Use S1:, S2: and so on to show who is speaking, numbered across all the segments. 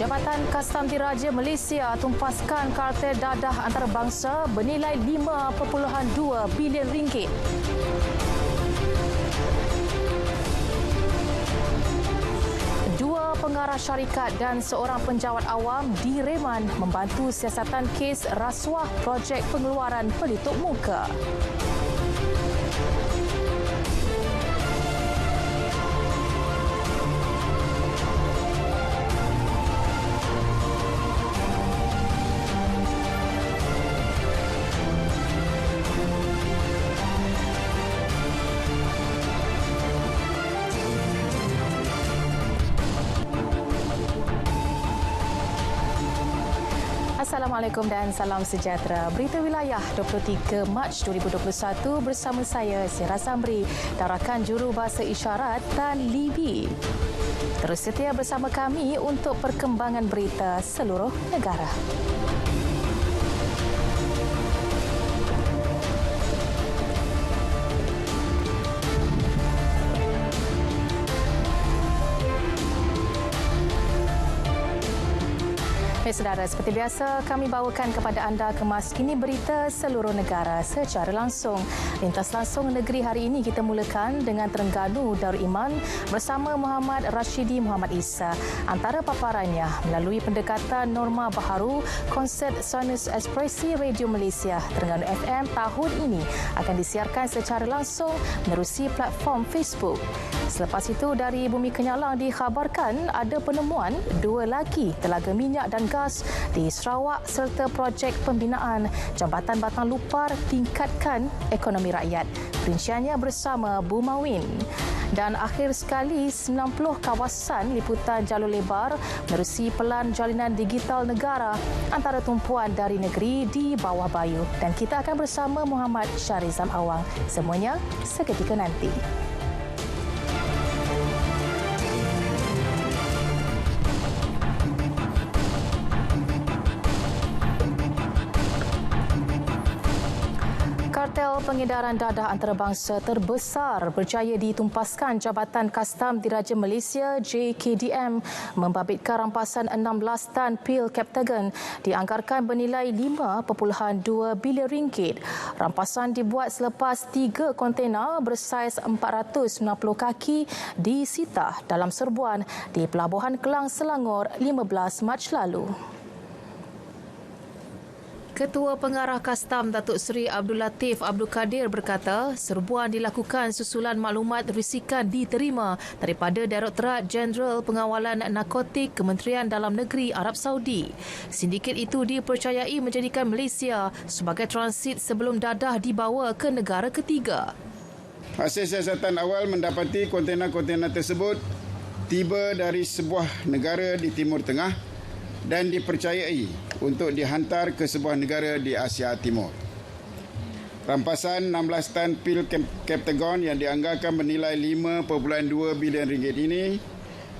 S1: Jabatan Kastam Diraja Malaysia tumpaskan kartel dadah antarabangsa bernilai 5.2 bilion ringgit. Dua pengarah syarikat dan seorang penjawat awam direman membantu siasatan kes rasuah projek pengeluaran pelitup muka. Assalamualaikum dan salam sejahtera. Berita wilayah 23 Mac 2021 bersama saya Sira Samri dan rakan juru bahasa isyarat Tan Libi. Terus setia bersama kami untuk perkembangan berita seluruh negara. Saudara, seperti biasa kami bawakan kepada anda kemas kini berita seluruh negara secara langsung. Lintas langsung negeri hari ini kita mulakan dengan Terengganu Darul Iman bersama Muhammad Rashidi Muhammad Isa. Antara paparannya melalui pendekatan norma baharu, konsert Sonus Ekspresi Radio Malaysia Terengganu FM tahun ini akan disiarkan secara langsung menerusi platform Facebook. Selepas itu, dari Bumi Kenyalang dikhabarkan ada penemuan 2 lagi telaga minyak dan gas di Sarawak serta projek pembinaan Jambatan Batang Lupar tingkatkan ekonomi rakyat. Perinciannya bersama Bu Mawin. Dan akhir sekali, 90 kawasan liputan jalur lebar menerusi pelan jalinan digital negara antara tumpuan dari negeri di bawah bayu. Dan kita akan bersama Muhammad Syarizam Awang. Semuanya seketika nanti. Kartel pengedaran dadah antarabangsa terbesar berjaya ditumpaskan Jabatan Kastam Diraja Malaysia JKDM membabitkan rampasan 16 tan pil Captagon dianggarkan bernilai 5.2 bilion ringgit. Rampasan dibuat selepas 3 kontena bersaiz 490 kaki disita dalam serbuan di Pelabuhan Kelang, Selangor 15 Mac lalu. Ketua Pengarah Kastam Datuk Seri Abdul Latif Abdul Kadir berkata, serbuan dilakukan susulan maklumat risikan diterima daripada Direktorat Jeneral Pengawalan Narkotik Kementerian Dalam Negeri Arab Saudi. Sindiket itu dipercayai menjadikan Malaysia sebagai transit sebelum dadah dibawa ke negara ketiga.
S2: Hasil siasatan awal mendapati kontena-kontena tersebut tiba dari sebuah negara di Timur Tengah dan dipercayai untuk dihantar ke sebuah negara di Asia Timur. Rampasan 16 tan pil Captagon yang dianggarkan bernilai 5.2 bilion ringgit ini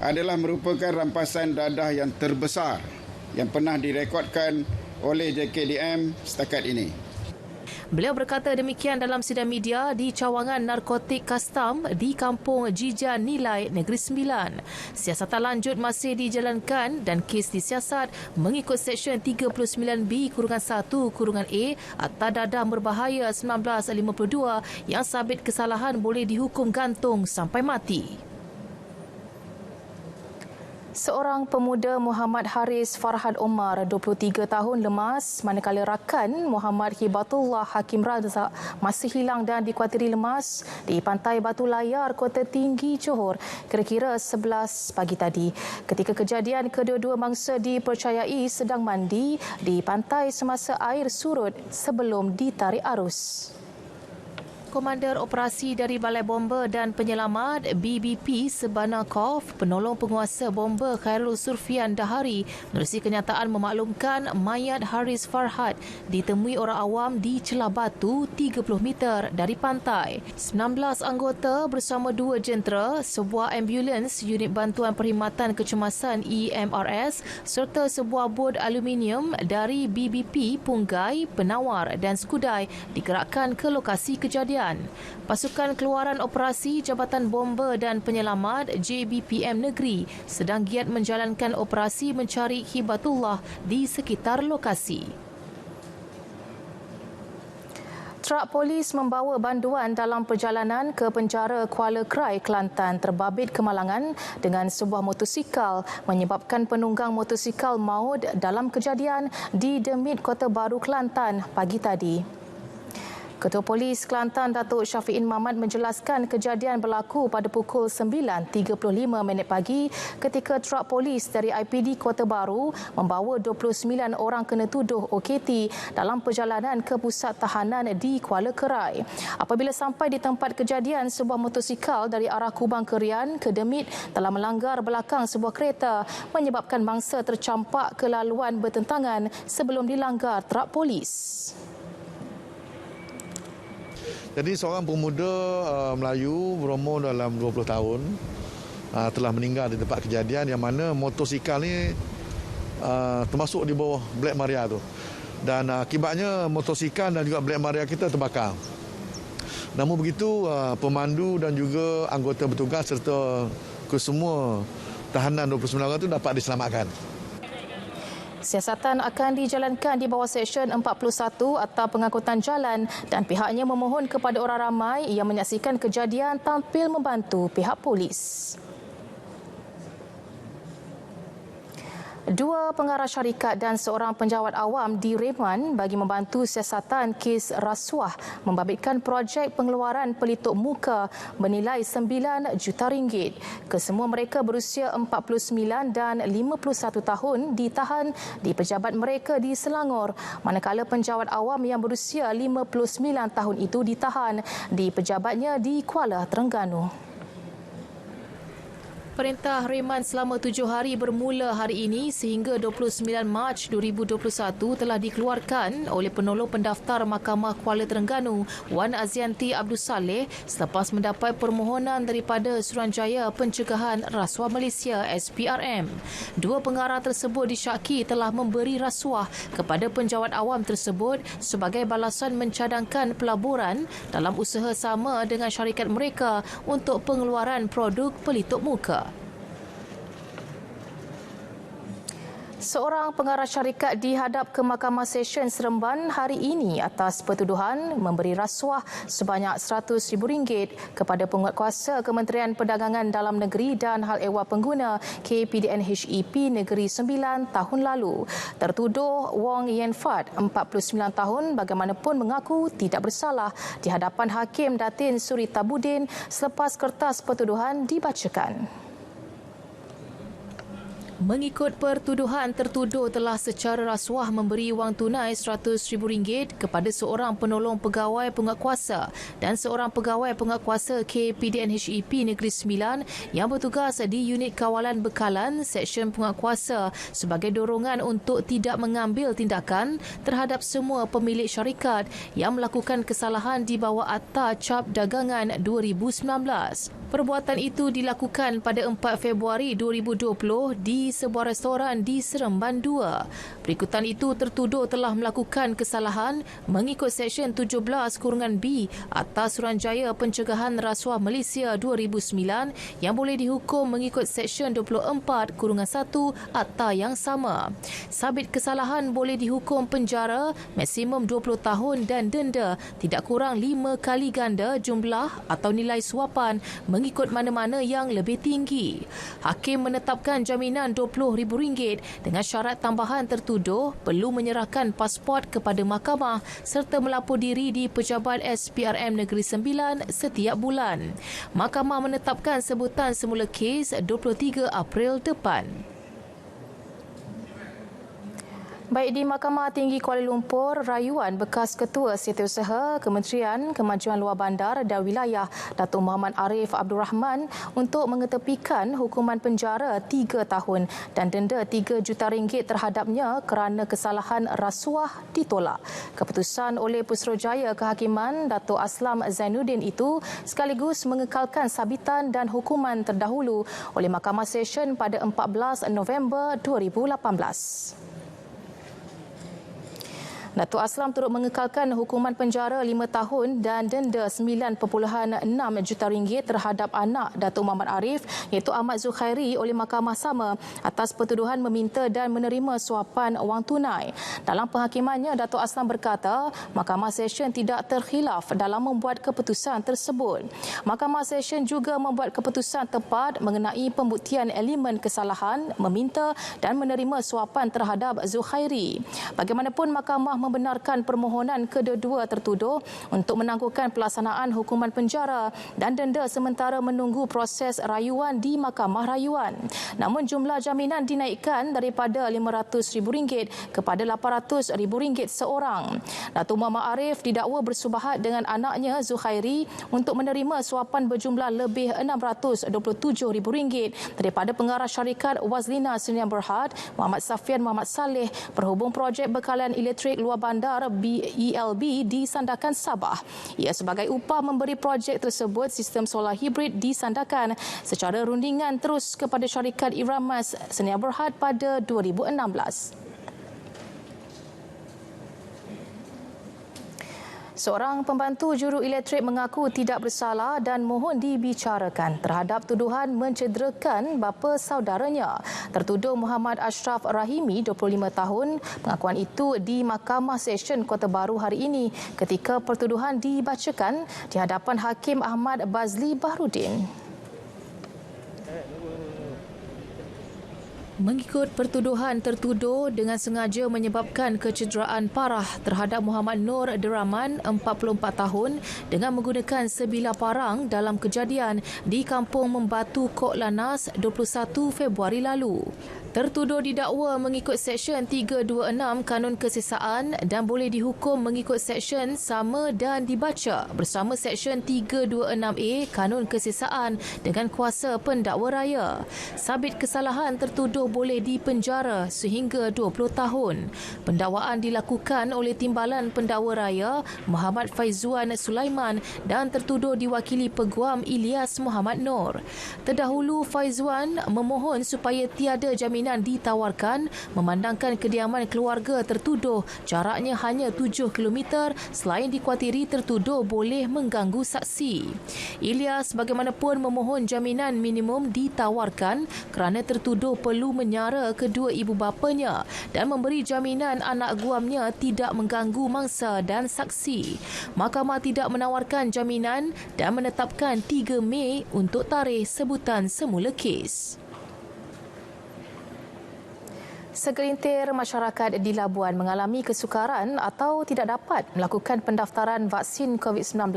S2: adalah merupakan rampasan dadah yang terbesar yang pernah direkodkan oleh JKDM setakat ini.
S1: Beliau berkata demikian dalam sidang media di cawangan narkotik Kastam di Kampung Jijan Nilai, Negeri Sembilan. Siasatan lanjut masih dijalankan dan kes disiasat mengikut Seksyen 39B-1-A Akta Dadah Berbahaya 1952 yang sabit kesalahan boleh dihukum gantung sampai mati. Seorang pemuda Muhammad Haris Farhad Omar, 23 tahun lemas, manakala rakan Muhammad Hibatullah Hakim Razak masih hilang dan dikuatiri lemas di Pantai Batu Layar, Kota Tinggi, Johor, kira-kira 11 pagi tadi. Ketika kejadian, kedua-dua mangsa dipercayai sedang mandi di pantai semasa air surut sebelum ditarik arus. Komander Operasi dari Balai Bomba dan Penyelamat BBP Sebanakov, penolong penguasa bomba Khairul Surfian Dahari menerusi kenyataan memaklumkan mayat Haris Farhad ditemui orang awam di celah batu 30 meter dari pantai. 19 anggota bersama 2 jentera, sebuah ambulans, unit bantuan perkhidmatan kecemasan EMRS serta sebuah bot aluminium dari BBP Punggai, Penawar dan Skudai digerakkan ke lokasi kejadian. Pasukan Keluaran Operasi Jabatan Bomber dan Penyelamat JBPM Negeri sedang giat menjalankan operasi mencari Hibatullah di sekitar lokasi. Trak polis membawa banduan dalam perjalanan ke penjara Kuala Krai, Kelantan terbabit kemalangan dengan sebuah motosikal menyebabkan penunggang motosikal maut dalam kejadian di Demit, Kota Baru, Kelantan pagi tadi. Ketua Polis Kelantan Datuk Syafiin Mahmad menjelaskan kejadian berlaku pada pukul 9.35 pagi ketika trak polis dari IPD Kota Baru membawa 29 orang kena tuduh OKT dalam perjalanan ke pusat tahanan di Kuala Krai. Apabila sampai di tempat kejadian, sebuah motosikal dari arah Kubang Kerian ke Demit telah melanggar belakang sebuah kereta menyebabkan mangsa tercampak ke laluan bertentangan sebelum dilanggar trak polis.
S3: Jadi seorang pemuda Melayu berumur dalam 20 tahun telah meninggal di tempat kejadian yang mana motosikal ni termasuk di bawah Black Maria tu. Dan akibatnya motosikal dan juga Black Maria kita terbakar. Namun begitu pemandu dan juga anggota bertugas serta kesemua tahanan 29 orang itu dapat diselamatkan.
S1: Siasatan akan dijalankan di bawah Seksyen 41 Akta Pengangkutan Jalan dan pihaknya memohon kepada orang ramai yang menyaksikan kejadian tampil membantu pihak polis. Dua pengarah syarikat dan seorang penjawat awam direman bagi membantu siasatan kes rasuah membabitkan projek pengeluaran pelitup muka bernilai RM9 juta. Kesemua mereka berusia 49 dan 51 tahun ditahan di pejabat mereka di Selangor, manakala penjawat awam yang berusia 59 tahun itu ditahan di pejabatnya di Kuala Terengganu. Perintah reman selama 7 hari bermula hari ini sehingga 29 Mac 2021 telah dikeluarkan oleh penolong pendaftar Mahkamah Kuala Terengganu Wan Azianti Abdul Saleh selepas mendapat permohonan daripada Suruhanjaya Pencegahan Rasuah Malaysia SPRM. Dua pengarah tersebut disyaki telah memberi rasuah kepada penjawat awam tersebut sebagai balasan mencadangkan pelaburan dalam usaha sama dengan syarikat mereka untuk pengeluaran produk pelitup muka. Seorang pengarah syarikat dihadap ke Mahkamah Session Seremban hari ini atas pertuduhan memberi rasuah sebanyak RM100,000 kepada penguatkuasa Kementerian Perdagangan Dalam Negeri dan Hal Ehwal Pengguna KPDN HEP Negeri Sembilan tahun lalu. Tertuduh Wong Yen Fat, 49 tahun, bagaimanapun mengaku tidak bersalah di hadapan Hakim Datin Suri Tabudin selepas kertas pertuduhan dibacakan. Mengikut pertuduhan, tertuduh telah secara rasuah memberi wang tunai RM100,000 kepada seorang penolong pegawai penguatkuasa dan seorang pegawai penguatkuasa KPDN HEP Negeri Sembilan yang bertugas di unit kawalan bekalan Seksyen Penguatkuasa sebagai dorongan untuk tidak mengambil tindakan terhadap semua pemilik syarikat yang melakukan kesalahan di bawah Akta Cap Dagangan 2019. Perbuatan itu dilakukan pada 4 Februari 2020 di sebuah restoran di Seremban 2. Berikutan itu, tertuduh telah melakukan kesalahan mengikut Seksyen 17(B Akta Suruhanjaya Pencegahan Rasuah Malaysia 2009 yang boleh dihukum mengikut Seksyen 24(1) Akta yang sama. Sabit kesalahan boleh dihukum penjara maksimum 20 tahun dan denda tidak kurang 5 kali ganda jumlah atau nilai suapan mengikut mana-mana yang lebih tinggi. Hakim menetapkan jaminan RM20,000 dengan syarat tambahan tertuduh perlu menyerahkan pasport kepada mahkamah serta melapor diri di Pejabat SPRM Negeri Sembilan setiap bulan. Mahkamah menetapkan sebutan semula kes 23 April depan. Baik di Mahkamah Tinggi Kuala Lumpur, rayuan bekas Ketua Setiausaha Kementerian Kemajuan Luar Bandar dan Wilayah Datuk Muhammad Arif Abdul Rahman untuk mengetepikan hukuman penjara 3 tahun dan denda RM3 juta terhadapnya kerana kesalahan rasuah ditolak. Keputusan oleh Pusuruhanjaya Kehakiman Datuk Aslam Zainuddin itu sekaligus mengekalkan sabitan dan hukuman terdahulu oleh Mahkamah Session pada 14 November 2018. Datuk Aslam turut mengekalkan hukuman penjara 5 tahun dan denda 9.6 juta ringgit terhadap anak Datuk Muhammad Arif iaitu Ahmad Zukhairi oleh mahkamah sama atas pertuduhan meminta dan menerima suapan wang tunai. Dalam penghakimannya, Datuk Aslam berkata Mahkamah Session tidak terkhilaf dalam membuat keputusan tersebut. Mahkamah Session juga membuat keputusan tepat mengenai pembuktian elemen kesalahan, meminta dan menerima suapan terhadap Zukhairi. Bagaimanapun, mahkamah membenarkan permohonan kedua-dua tertuduh untuk menangguhkan pelaksanaan hukuman penjara dan denda sementara menunggu proses rayuan di Mahkamah Rayuan. Namun jumlah jaminan dinaikkan daripada RM500,000 kepada RM800,000 seorang. Datuk Muhammad Arif didakwa bersubahat dengan anaknya Zukhairi untuk menerima suapan berjumlah lebih RM627,000 daripada pengarah syarikat Wazlina Sdn Bhd Muhammad Safian Muhammad Saleh berhubung projek bekalan elektrik luar bandar BELB di Sandakan Sabah. Ia sebagai upah memberi projek tersebut sistem solar hibrid di Sandakan secara rundingan terus kepada syarikat Iramas Sdn Bhd pada 2016. Seorang pembantu juru elektrik mengaku tidak bersalah dan mohon dibicarakan terhadap tuduhan mencederakan bapa saudaranya. Tertuduh Muhammad Ashraf Rahimi, 25 tahun. Pengakuan itu di Mahkamah Session Kota Baru hari ini ketika pertuduhan dibacakan di hadapan Hakim Ahmad Bazli Bahrudin. Mengikut pertuduhan, tertuduh dengan sengaja menyebabkan kecederaan parah terhadap Muhammad Nur Deraman, 44 tahun dengan menggunakan sebilah parang dalam kejadian di Kampung Membatu, Kok Lanas 21 Februari lalu. Tertuduh didakwa mengikut Seksyen 326 Kanun Kesesaan dan boleh dihukum mengikut Seksyen sama dan dibaca bersama Seksyen 326A Kanun Kesesaan dengan kuasa pendakwa raya. Sabit kesalahan, tertuduh boleh dipenjara sehingga 20 tahun. Pendakwaan dilakukan oleh Timbalan Pendakwa Raya Muhammad Faizuan Sulaiman dan tertuduh diwakili Peguam Ilyas Muhammad Nur. Terdahulu, Faizuan memohon supaya tiada jaminan ditawarkan memandangkan kediaman keluarga tertuduh jaraknya hanya 7 km selain dikuatiri tertuduh boleh mengganggu saksi. Ilyas bagaimanapun memohon jaminan minimum ditawarkan kerana tertuduh perlu menyara kedua ibu bapanya dan memberi jaminan anak guamnya tidak mengganggu mangsa dan saksi. Mahkamah tidak menawarkan jaminan dan menetapkan 3 Mei untuk tarikh sebutan semula kes. Segelintir masyarakat di Labuan mengalami kesukaran atau tidak dapat melakukan pendaftaran vaksin COVID-19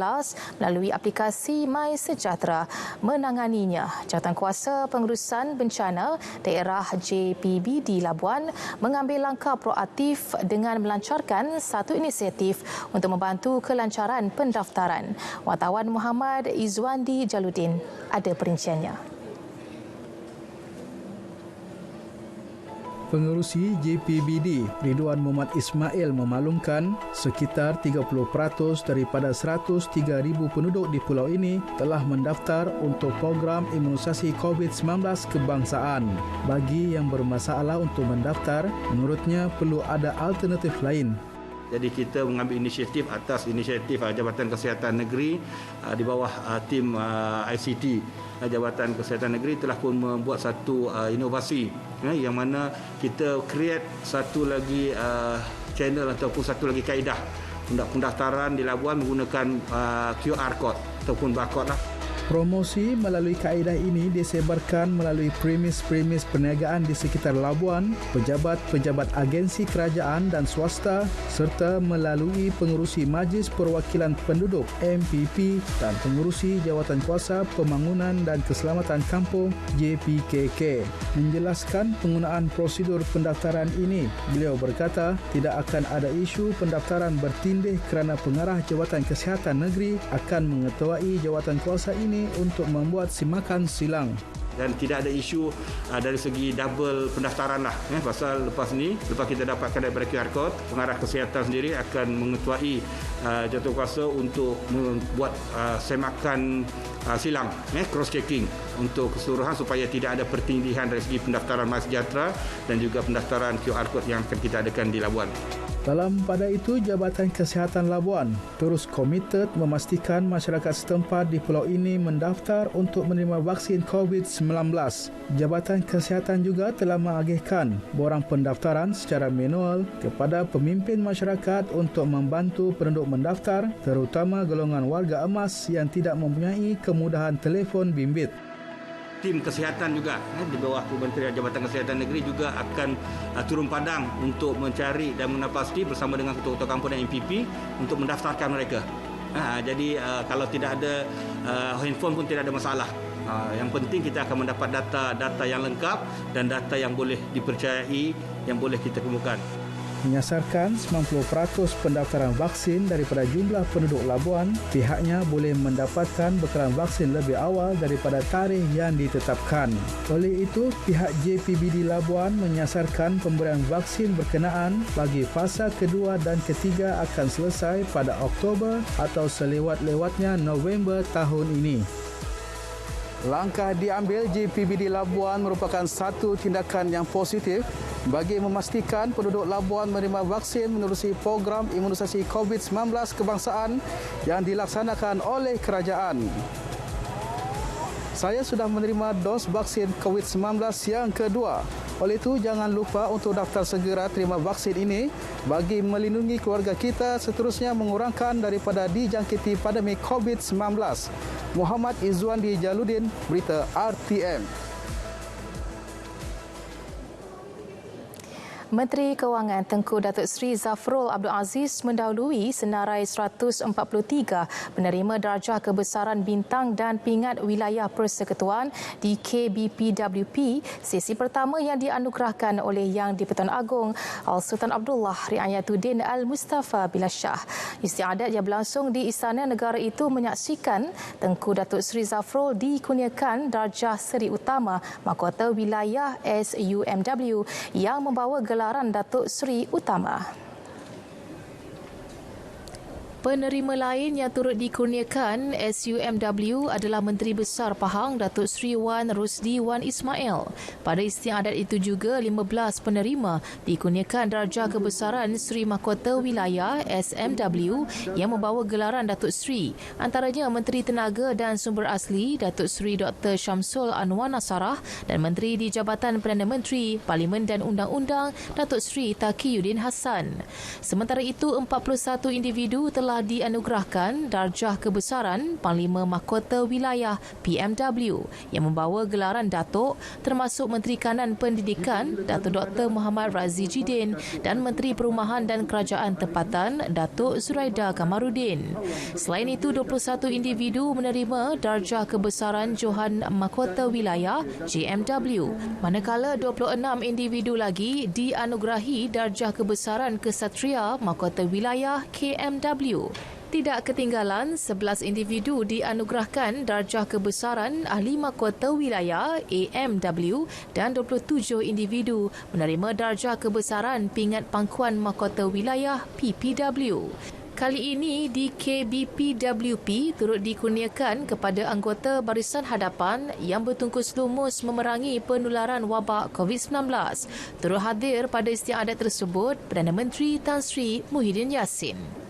S1: melalui aplikasi MySejahtera. Menanganinya, Jawatankuasa Pengurusan Bencana Daerah JPB di Labuan mengambil langkah proaktif dengan melancarkan satu inisiatif untuk membantu kelancaran pendaftaran. Wartawan Muhammad Izwandi Jaludin ada perinciannya.
S4: Pengerusi JPBD Ridwan Muhammad Ismail memaklumkan sekitar 30% daripada 103,000 penduduk di pulau ini telah mendaftar untuk program imunisasi COVID-19 kebangsaan. Bagi yang bermasalah untuk mendaftar, menurutnya perlu ada alternatif lain.
S5: Jadi kita mengambil inisiatif atas inisiatif Jabatan Kesihatan Negeri di bawah tim ICT. Jabatan Kesihatan Negeri telah pun membuat satu inovasi yang mana kita create satu lagi channel ataupun satu lagi kaedah pendaftaran di Labuan menggunakan QR code ataupun barcode lah.
S4: Promosi melalui kaedah ini disebarkan melalui premis-premis perniagaan di sekitar Labuan, pejabat-pejabat agensi kerajaan dan swasta serta melalui pengerusi Majlis Perwakilan Penduduk MPP dan pengerusi Jawatankuasa Pembangunan dan Keselamatan Kampung JPKK. Menjelaskan penggunaan prosedur pendaftaran ini, beliau berkata tidak akan ada isu pendaftaran bertindih kerana pengarah Jawatan Kesihatan Negeri akan mengetuai Jawatankuasa ini untuk membuat simakan silang.
S5: Dan tidak ada isu dari segi double pendaftaran lah. Pasal lepas kita dapatkan daripada QR code, pengarah kesihatan sendiri akan mengetuai Jawatankuasa untuk membuat semakan silang, cross-checking untuk keseluruhan supaya tidak ada pertindihan dari segi pendaftaran MySejahtera dan juga pendaftaran QR code yang akan kita adakan di Labuan.
S4: Dalam pada itu, Jabatan Kesihatan Labuan terus komited memastikan masyarakat setempat di pulau ini mendaftar untuk menerima vaksin COVID-19. Jabatan Kesihatan juga telah mengagihkan borang pendaftaran secara manual kepada pemimpin masyarakat untuk membantu penduduk mendaftar, terutama golongan warga emas yang tidak mempunyai kemudahan telefon bimbit.
S5: Tim kesihatan juga di bawah Kementerian Jabatan Kesihatan Negeri juga akan turun padang untuk mencari dan menapasti bersama dengan ketua-ketua kampung dan MPP untuk mendaftarkan mereka. Jadi kalau tidak ada handphone pun tidak ada masalah. Yang penting kita akan mendapat data yang lengkap dan data yang boleh dipercayai, yang boleh kita kemukakan.
S4: Menyasarkan 90% pendaftaran vaksin daripada jumlah penduduk Labuan, pihaknya boleh mendapatkan bekalan vaksin lebih awal daripada tarikh yang ditetapkan. Oleh itu, pihak JPBD Labuan menyasarkan pemberian vaksin berkenaan bagi fasa kedua dan ketiga akan selesai pada Oktober atau selewat-lewatnya November tahun ini. Langkah diambil JPBD Labuan merupakan satu tindakan yang positif bagi memastikan penduduk Labuan menerima vaksin menerusi program imunisasi COVID-19 kebangsaan yang dilaksanakan oleh kerajaan. Saya sudah menerima dos vaksin COVID-19 yang kedua. Oleh itu, jangan lupa untuk daftar segera terima vaksin ini bagi melindungi keluarga kita, seterusnya mengurangkan daripada dijangkiti pandemik COVID-19. Muhammad Izzuandi Jaludin, Berita RTM.
S1: Menteri Kewangan Tengku Datuk Seri Zafrul Abdul Aziz mendahului senarai 143 penerima darjah kebesaran bintang dan pingat wilayah persekutuan di KBPWP sesi pertama yang dianugerahkan oleh Yang di-Pertuan Agong Al-Sultan Abdullah Riayatuddin Al-Mustafa Billah Shah. Istiadat yang berlangsung di Istana Negara itu menyaksikan Tengku Datuk Seri Zafrul dikurniakan darjah Seri Utama Mahkota Wilayah SUMW yang membawa gelaran Datuk Seri Utama. Penerima lain yang turut dikurniakan SUMW adalah Menteri Besar Pahang Datuk Seri Wan Rusdi Wan Ismail. Pada istiadat itu juga 15 penerima dikurniakan darjah kebesaran Seri Mahkota Wilayah SMW yang membawa gelaran Datuk Seri. Antaranya Menteri Tenaga dan Sumber Asli Datuk Seri Dr. Syamsul Anwar Nasarah dan Menteri di Jabatan Perdana Menteri, Parlimen dan Undang-Undang Datuk Seri Taqiyuddin Hassan. Sementara itu 41 individu telah dianugerahkan darjah kebesaran Panglima Mahkota Wilayah PMW yang membawa gelaran Datuk, termasuk Menteri Kanan Pendidikan Datuk Dr. Muhammad Razi Jidin dan Menteri Perumahan dan Kerajaan Tempatan Datuk Zuraida Kamarudin. Selain itu 21 individu menerima darjah kebesaran Johan Mahkota Wilayah JMW, manakala 26 individu lagi dianugerahi darjah kebesaran Kesatria Mahkota Wilayah KMW. Tidak ketinggalan, 11 individu dianugerahkan darjah kebesaran Ahli Mahkota Wilayah AMW dan 27 individu menerima darjah kebesaran Pingat Pangkuan Mahkota Wilayah PPW. Kali ini di KBPWP turut dikurniakan kepada anggota Barisan Hadapan yang bertungkus lumus memerangi penularan wabak COVID-19. Turut hadir pada istiadat tersebut Perdana Menteri Tan Sri Muhyiddin Yassin.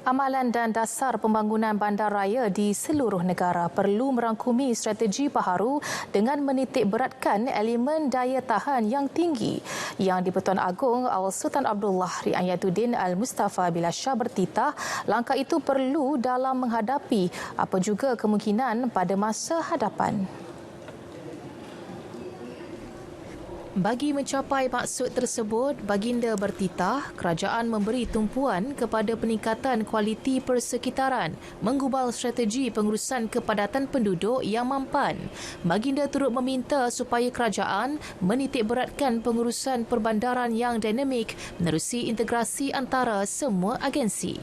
S1: Amalan dan dasar pembangunan bandaraya di seluruh negara perlu merangkumi strategi baharu dengan menitik beratkan elemen daya tahan yang tinggi. Yang di-Pertuan Agong Al-Sultan Abdullah Riayatuddin Al-Mustafa Billah Shah bertitah langkah itu perlu dalam menghadapi apa juga kemungkinan pada masa hadapan. Bagi mencapai maksud tersebut, Baginda bertitah kerajaan memberi tumpuan kepada peningkatan kualiti persekitaran, menggubal strategi pengurusan kepadatan penduduk yang mampan. Baginda turut meminta supaya kerajaan menitik beratkan pengurusan perbandaran yang dinamik menerusi integrasi antara semua agensi.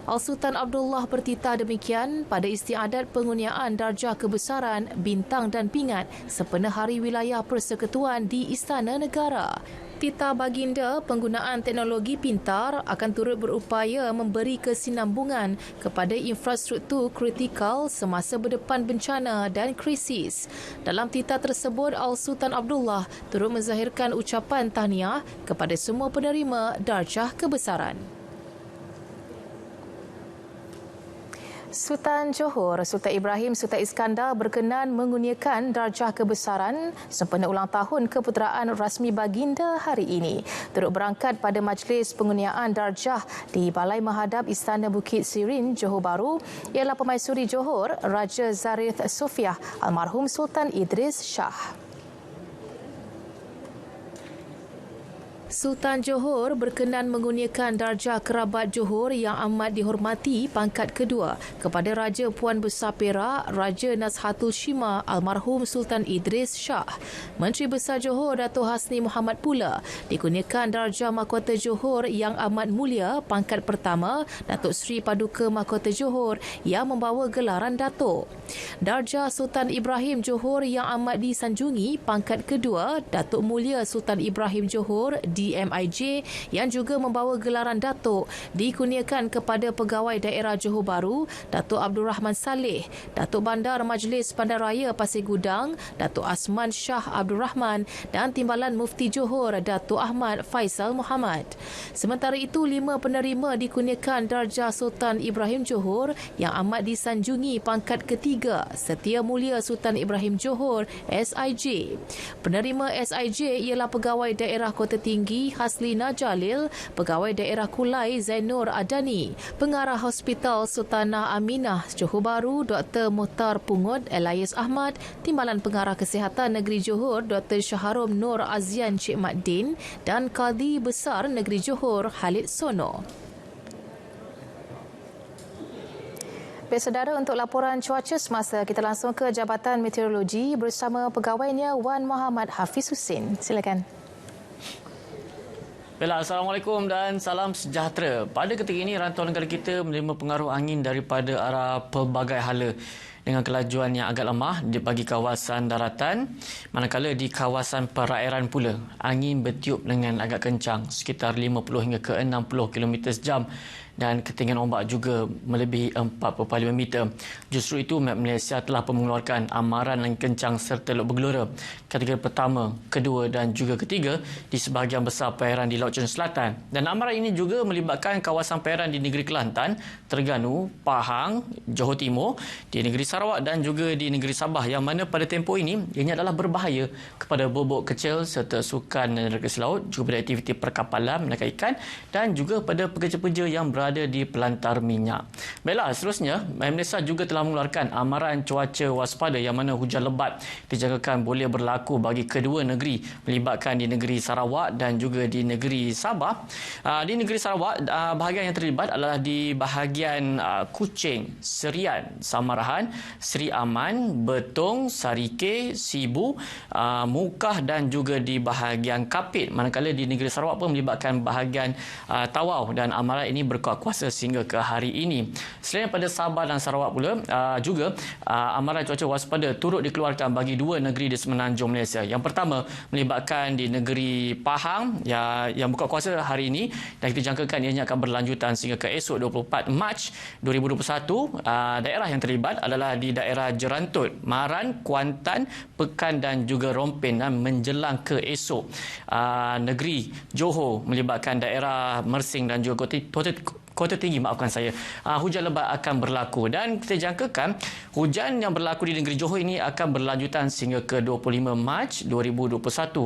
S1: Al-Sultan Abdullah bertitah demikian pada istiadat penghuniaan darjah kebesaran, bintang dan pingat sempena Hari Wilayah Persekutuan di Istana Negara. Titah baginda penggunaan teknologi pintar akan turut berupaya memberi kesinambungan kepada infrastruktur kritikal semasa berdepan bencana dan krisis. Dalam titah tersebut, Al-Sultan Abdullah turut menzahirkan ucapan tahniah kepada semua penerima darjah kebesaran. Sultan Johor, Sultan Ibrahim Sultan Iskandar berkenan menguniakan darjah kebesaran sempena ulang tahun keputeraan rasmi baginda hari ini. Turut berangkat pada majlis penguniaan darjah di Balai Mahadab Istana Bukit Sirin, Johor Bahru ialah Pemaisuri Johor, Raja Zarith Sofiah, almarhum Sultan Idris Shah. Sultan Johor berkenan menguniakan darjah kerabat Johor yang amat dihormati pangkat kedua kepada Raja Puan Besar Perak, Raja Nazhatul Shima, almarhum Sultan Idris Shah. Menteri Besar Johor, Dato' Hasni Mohamad pula dikurniakan darjah Mahkota Johor yang amat mulia pangkat pertama, Datuk Seri Paduka Mahkota Johor yang membawa gelaran Datuk. Darjah Sultan Ibrahim Johor yang amat disanjungi pangkat kedua, Datuk Mulia Sultan Ibrahim Johor DMIJ yang juga membawa gelaran Datuk dikurniakan kepada Pegawai Daerah Johor Bahru, Datuk Abdul Rahman Saleh, Datuk Bandar Majlis Bandaraya Pasir Gudang, Datuk Asman Shah Abdul Rahman dan Timbalan Mufti Johor, Datuk Ahmad Faisal Muhammad. Sementara itu, 5 penerima dikurniakan darjah Sultan Ibrahim Johor yang amat disanjungi pangkat ketiga, Setia Mulia Sultan Ibrahim Johor SIJ. Penerima SIJ ialah Pegawai Daerah Kota Tinggi Haslina Jalil, Pegawai Daerah Kulai Zainur Adani, Pengarah Hospital Sultanah Aminah Johor Bahru Dr. Muhtar Pungut Elias Ahmad, Timbalan Pengarah Kesihatan Negeri Johor Dr. Syaharum Nur Azian Cik Mat Din dan Qadi Besar Negeri Johor Khalid Sono. Baik saudara, untuk laporan cuaca semasa kita langsung ke Jabatan Meteorologi bersama pegawainya Wan Muhammad Hafiz Husin. Silakan.
S6: Baiklah, Assalamualaikum dan salam sejahtera. Pada ketika ini, rantau negara kita menerima pengaruh angin daripada arah pelbagai hala dengan kelajuan yang agak lemah di bagi kawasan daratan, manakala di kawasan perairan pula angin bertiup dengan agak kencang sekitar 50 hingga ke 60 km sejam dan ketinggian ombak juga melebihi 4.5 meter. Justru itu, Met Malaysia telah mengeluarkan amaran angin kencang serta teluk bergelora kategori pertama, kedua dan juga ketiga di sebahagian besar perairan di Laut Cina Selatan. Dan amaran ini juga melibatkan kawasan perairan di negeri Kelantan, Terengganu, Pahang, Johor Timur, di negeri Sarawak dan juga di negeri Sabah, yang mana pada tempoh ini ianya adalah berbahaya kepada bobot kecil serta sukan navigasi laut, juga pada aktiviti perkapalan menangkap ikan dan juga pada pekerja-pekerja yang berada di pelantar minyak. Baiklah, seterusnya, Malaysia juga telah mengeluarkan amaran cuaca waspada yang mana hujan lebat dijangkakan boleh berlaku bagi kedua negeri melibatkan di negeri Sarawak dan juga di negeri Sabah. Di negeri Sarawak, bahagian yang terlibat adalah di bahagian Kuching, Serian, Samarahan, Seri Aman, Betong, Sarike, Sibu, Mukah dan juga di bahagian Kapit. Manakala di negeri Sarawak pun melibatkan bahagian Tawau dan amaran ini berkuat kuasa sehingga ke hari ini. Selain pada Sabah dan Sarawak pula, juga amaran cuaca waspada turut dikeluarkan bagi dua negeri di semenanjung Malaysia. Yang pertama melibatkan di negeri Pahang yang berkuat kuasa hari ini dan kita jangkakan ianya akan berlanjutan sehingga ke esok 24 Mac 2021. Daerah yang terlibat adalah di daerah Jerantut, Maran, Kuantan, Pekan dan juga Rompin, dan menjelang ke esok negeri Johor melibatkan daerah Mersing dan juga Kota Tinggi, maafkan saya, hujan lebat akan berlaku dan kita jangkakan hujan yang berlaku di negeri Johor ini akan berlanjutan sehingga ke 25 Mac 2021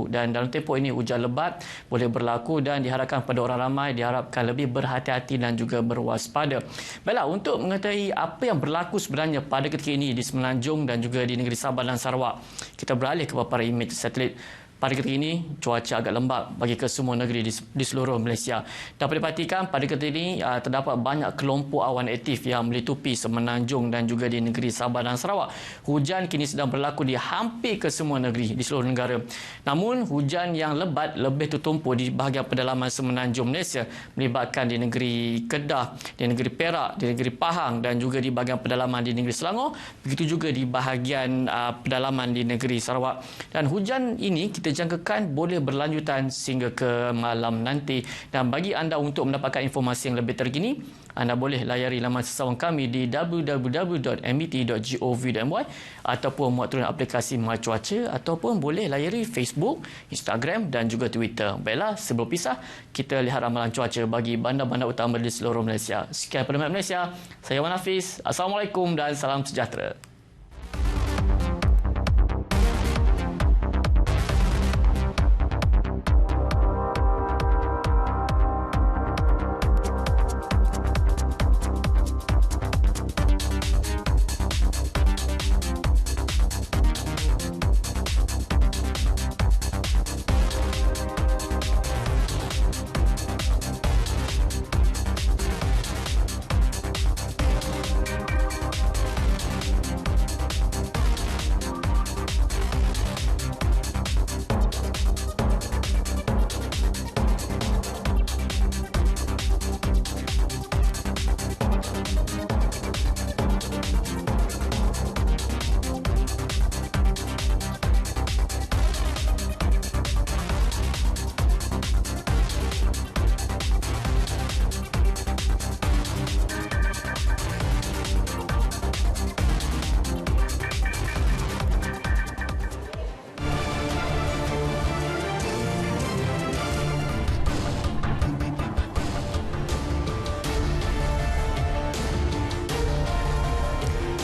S6: dan dalam tempoh ini hujan lebat boleh berlaku dan diharapkan pada orang ramai diharapkan lebih berhati-hati dan juga berwaspada. Baiklah, untuk mengetahui apa yang berlaku sebenarnya pada ketika ini di Semenanjung dan juga di negeri Sabah dan Sarawak, kita beralih ke paparan imej satelit pada ketika ini cuaca agak lembap bagi kesemua negeri di seluruh Malaysia. Dapat diperhatikan pada ketika ini terdapat banyak kelompok awan aktif yang melitupi Semenanjung dan juga di negeri Sabah dan Sarawak. Hujan kini sedang berlaku di hampir ke semua negeri di seluruh negara. Namun hujan yang lebat lebih tertumpu di bahagian pedalaman Semenanjung Malaysia, melibatkan di negeri Kedah, di negeri Perak, di negeri Pahang dan juga di bahagian pedalaman di negeri Selangor, begitu juga di bahagian pedalaman di negeri Sarawak. Dan hujan ini kita jangkakan boleh berlanjutan sehingga ke malam nanti. Dan bagi anda untuk mendapatkan informasi yang lebih terkini, anda boleh layari laman sesawang kami di www.met.gov.my ataupun muat turun aplikasi My Cuaca ataupun boleh layari Facebook, Instagram dan juga Twitter. Baiklah, sebelum pisah, kita lihat ramalan cuaca bagi bandar-bandar utama di seluruh Malaysia. Sekian pada Met Malaysia, saya Wan Hafiz. Assalamualaikum dan salam sejahtera.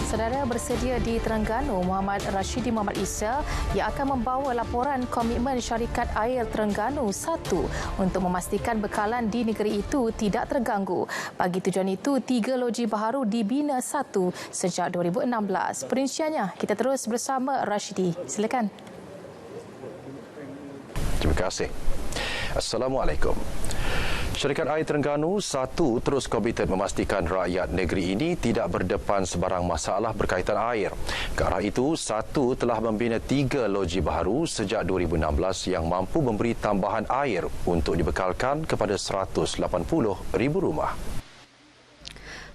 S1: Saudara, bersedia di Terengganu, Muhammad Rashidi Muhammad Isa yang akan membawa laporan komitmen syarikat air Terengganu 1 untuk memastikan bekalan di negeri itu tidak terganggu. Bagi tujuan itu, 3 loji baharu dibina 1 sejak 2016. Perinciannya, kita terus bersama Rashidi. Silakan.
S7: Terima kasih. Assalamualaikum. Syarikat Air Terengganu 1 terus komited memastikan rakyat negeri ini tidak berdepan sebarang masalah berkaitan air. Ke arah itu, 1 telah membina 3 loji baharu sejak 2016 yang mampu memberi tambahan air untuk dibekalkan kepada 180,000 rumah.